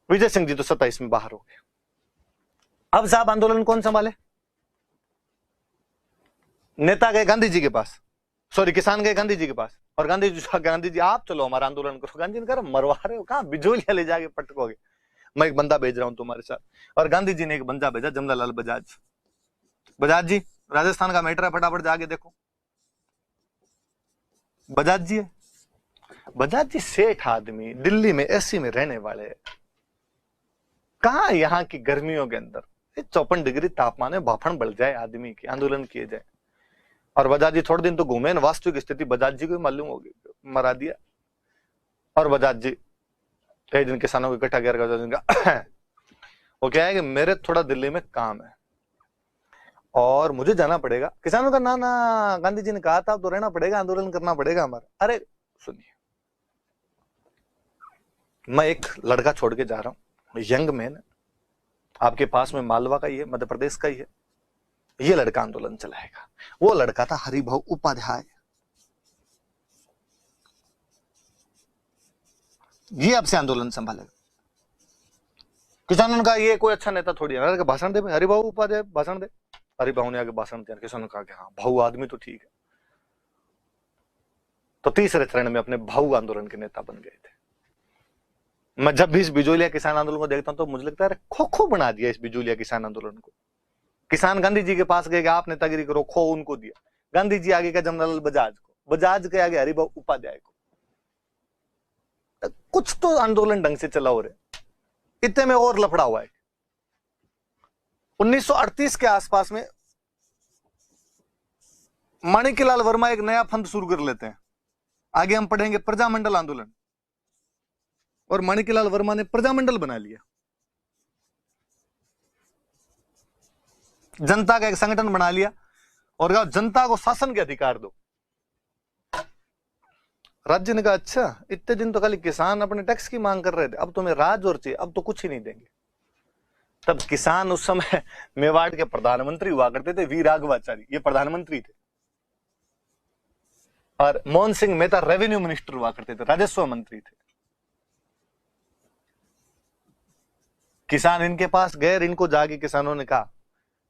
विजय सिंह जी तो 27 में बाहर हो गए। अब साहब आंदोलन कौन संभाले? नेता गए गांधी जी के पास, सॉरी किसान गए गांधी जी के पास, और गांधी जी आप चलो हमारा आंदोलन करो। गांधी ने कहा मरवा रहे हो, कहां बिजोलिया ले जाके पटकोगे, मैं एक बंदा भेज रहा हूं तुम्हारे साथ। और गांधी जी ने एक बंदा भेजा, जमनालाल बजाज। बजाज जी राजस्थान का मैटर है, फटाफट जाके देखो। बजाज जी है, बजाज जी सेठ आदमी, दिल्ली में एसी में रहने वाले, कहां यहां की गर्मियों के अंदर 54 डिग्री तापमान में भाफड़ बढ़ जाए आदमी की, आंदोलन किए जाए। और बजाज जी थोड़े दिन तो घूमे, वास्तविक स्थिति बजाज जी को मालूम होगी, मरा दिया। और बजाज जी कई दिन किसानों को इकट्ठा किया, वो क्या है कि मेरे थोड़ा दिल्ली में काम है और मुझे जाना पड़ेगा। किसानों का ना ना, गांधी जी ने कहा था अब तो रहना पड़ेगा, आंदोलन करना पड़ेगा हमारा। अरे सुनिए, मैं एक लड़का छोड़ के जा रहा हूं, यंग मैन, आपके पास में मालवा का ही है, मध्य प्रदेश का ही है, ये लड़का आंदोलन चलाएगा। वो लड़का था हरिभाऊ उपाध्याय, ये अब से आंदोलन संभालेगा। किसानों ने कहा ये कोई अच्छा नेता थोड़ी है, भाषण दे, हरिभाऊ उपाध्याय भाषण दे। हरिभाऊ ने आगे भाषण दिया, किसानों ने कहा कि हाँ भाऊ आदमी तो ठीक है। तो तीसरे चरण में अपने भाऊ आंदोलन के नेता बन गए थे। मैं जब भी इस बिजोलिया किसान आंदोलन को देखता हूं तो मुझे लगता है खो खो बना दिया इस बिजोलिया किसान आंदोलन को। किसान गांधी जी के पास गए, आप नेतागिरी करो, खो उनको दिया। गांधी जी आगे का जमनालाल बजाज को, बजाज के आगे हरिभाऊ उपाध्याय को। कुछ तो आंदोलन ढंग से चला हो रहे, इतने में और लफड़ा हुआ है। 1938 के आसपास में माणिक्यलाल वर्मा एक नया फंड शुरू कर लेते हैं, आगे हम पढ़ेंगे प्रजामंडल आंदोलन। और माणिक्यलाल वर्मा ने प्रजामंडल बना लिया, जनता का एक संगठन बना लिया और कहा जनता को शासन के अधिकार दो। राज्य ने कहा अच्छा, इतने दिन तो खाली किसान अपने टैक्स की मांग कर रहे थे, अब तुम्हें राज और चाहिए, अब तो कुछ ही नहीं देंगे। तब किसान उस समय मेवाड़ के प्रधानमंत्री हुआ करते थे, वी राघवाचारी, ये प्रधानमंत्री थे। और मोहन सिंह मेहता रेवेन्यू मिनिस्टर हुआ करते थे, राजस्व मंत्री थे। किसान इनके पास गए, इनको जाके किसानों ने कहा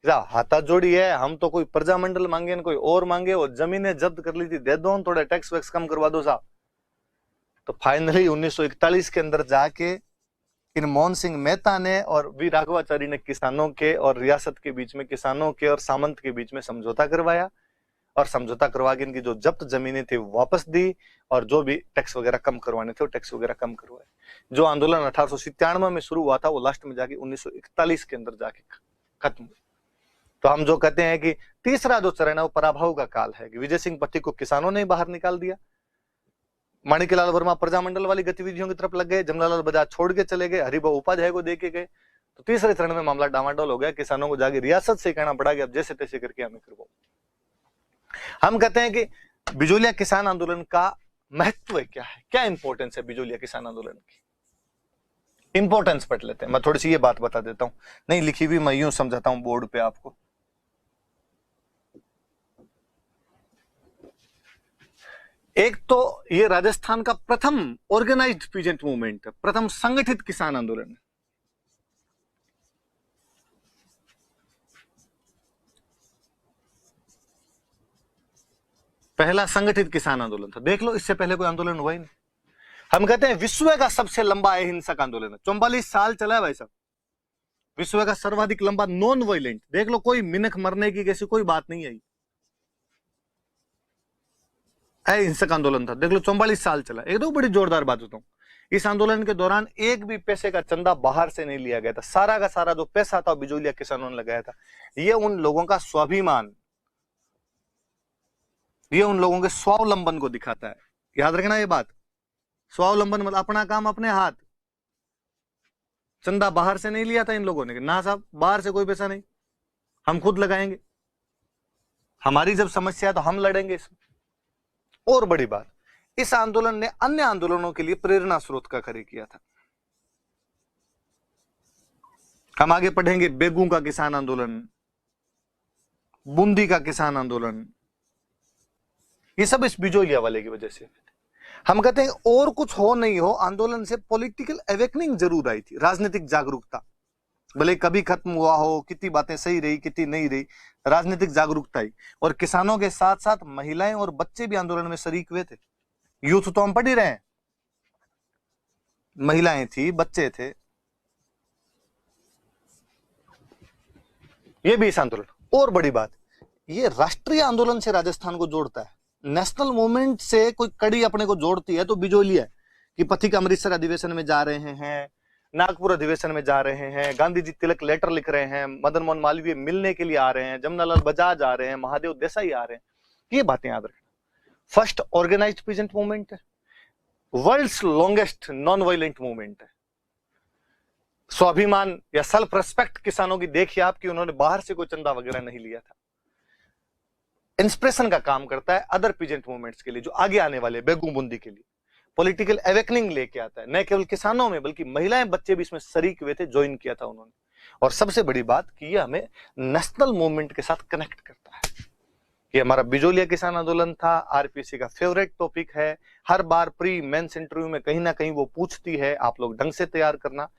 हाथा जोड़ी है, हम तो कोई प्रजामंडल मांगे न कोई और मांगे, और जमीनें जब्त कर ली थी, दे दो, थोड़ा टैक्स वैक्स कम करवा दो साहब। तो फाइनली 1941 के अंदर जाके इन मोहन सिंह मेहता ने और वी राघवाचारी ने किसानों के और रियासत के बीच में, किसानों के और सामंत के बीच में समझौता करवाया, और समझौता करवा के इनकी जो जब्त जमीनें थी वापस दी, और जो भी टैक्स वगैरह कम करवाने थे वो टैक्स वगैरह कम करवाए। जो आंदोलन 1897 में शुरू हुआ था वो लास्ट में जाके 1941 के अंदर जाके खत्म हुआ। तो हम जो कहते हैं कि तीसरा जो चरण है वो पराभव का काल है, कि विजय सिंह पथिक को किसानों ने बाहर निकाल दिया, माणिक्यलाल वर्मा प्रजामंडल वाली गतिविधियों की तरफ लग गए, जमनालाल बजाज छोड़ के चले गए, हरिभाऊ उपाध्याय को देके गए। तो तीसरे चरण में मामला डामाडोल हो गया, किसानों को जाके रियासत से कहना पड़ा कि अब जैसे तैसे करके हमें करवाओ। हम कहते हैं कि बिजोलिया किसान आंदोलन का महत्व क्या है, क्या इंपॉर्टेंस है बिजोलिया किसान आंदोलन की, इंपॉर्टेंस पढ़ लेते हैं। मैं थोड़ी सी ये बात बता देता हूं, नहीं लिखी हुई, मैं यूं समझाता हूं बोर्ड पे आपको। एक तो ये राजस्थान का प्रथम ऑर्गेनाइज्ड पीजेंट मूवमेंट है, प्रथम संगठित किसान आंदोलन है। पहला संगठित किसान आंदोलन था, देख लो, इससे पहले कोई आंदोलन हुआ ही नहीं। हम कहते हैं विश्व का सबसे लंबा अहिंसक आंदोलन है, 44 साल चला है भाई साहब। विश्व का सर्वाधिक लंबा नॉन वायलेंट, देख लो, कोई मिनख मरने की कैसी कोई बात नहीं आई, अहिंसक आंदोलन था, देख लो 44 साल चला। एक तो बड़ी जोरदार बात बताऊं, इस आंदोलन के दौरान एक भी पैसे का चंदा बाहर से नहीं लिया गया था, सारा का सारा जो पैसा था बिजोलिया किसानों ने लगाया था। ये उन लोगों का स्वाभिमान, ये उन लोगों के स्वावलंबन को दिखाता है। याद रखना ये बात, स्वावलंबन मतलब अपना काम अपने हाथ। चंदा बाहर से नहीं लिया था इन लोगों ने, ना साहब बाहर से कोई पैसा नहीं, हम खुद लगाएंगे, हमारी जब समस्या है तो हम लड़ेंगे इसमें। और बड़ी बात, इस आंदोलन ने अन्य आंदोलनों के लिए प्रेरणा स्रोत का कार्य किया था। हम आगे पढ़ेंगे, बेगू का किसान आंदोलन, बूंदी का किसान आंदोलन, ये सब इस बिजोलिया वाले की वजह से। हम कहते हैं और कुछ हो नहीं हो, आंदोलन से पॉलिटिकल अवेकनिंग जरूर आई थी, राजनीतिक जागरूकता। भले कभी खत्म हुआ हो, कितनी बातें सही रही कितनी नहीं रही, राजनीतिक जागरूकता आई। और किसानों के साथ साथ महिलाएं और बच्चे भी आंदोलन में शरीक हुए थे। यूथ तो हम पढ़ ही रहे हैं, महिलाएं थी, बच्चे थे, ये भी इस आंदोलन। और बड़ी बात, ये राष्ट्रीय आंदोलन से राजस्थान को जोड़ता है। नेशनल मूवमेंट से कोई कड़ी अपने को जोड़ती है तो बिजोलिया है कि पथिक अमृतसर अधिवेशन में जा रहे हैं, नागपुर अधिवेशन में जा रहे हैं, गांधी जी तिलक लेटर लिख रहे हैं, मदन मोहन मालवीय मिलने के लिए आ रहे हैं, जमनालाल बजाज आ रहे हैं, महादेव देसाई आ रहे हैं, ये बातें याद रखना। फर्स्ट ऑर्गेनाइज्ड पीजेंट मूवमेंट है, world's longest non violent movement है। स्वाभिमान या सेल्फ रेस्पेक्ट किसानों की देखिए आपकी, उन्होंने बाहर से कोई चंदा वगैरह नहीं लिया था। इंस्पिरेशन का काम करता है अदर पीजेंट मूवमेंट्स के लिए जो आगे आने वाले, बेगू बूंदी के लिए पॉलिटिकल अवेकनिंग लेके आता है। न केवल किसानों में बल्कि महिलाएं बच्चे भी इसमें शरीक हुए थे, ज्वाइन किया था उन्होंने। और सबसे बड़ी बात कि ये हमें नेशनल मूवमेंट के साथ कनेक्ट करता है। ये हमारा बिजोलिया किसान आंदोलन था, आरपीसी का फेवरेट टॉपिक है। हर बार प्री मेंस इंटरव्यू में कहीं ना कहीं वो पूछती है, आप लोग ढंग से तैयार करना।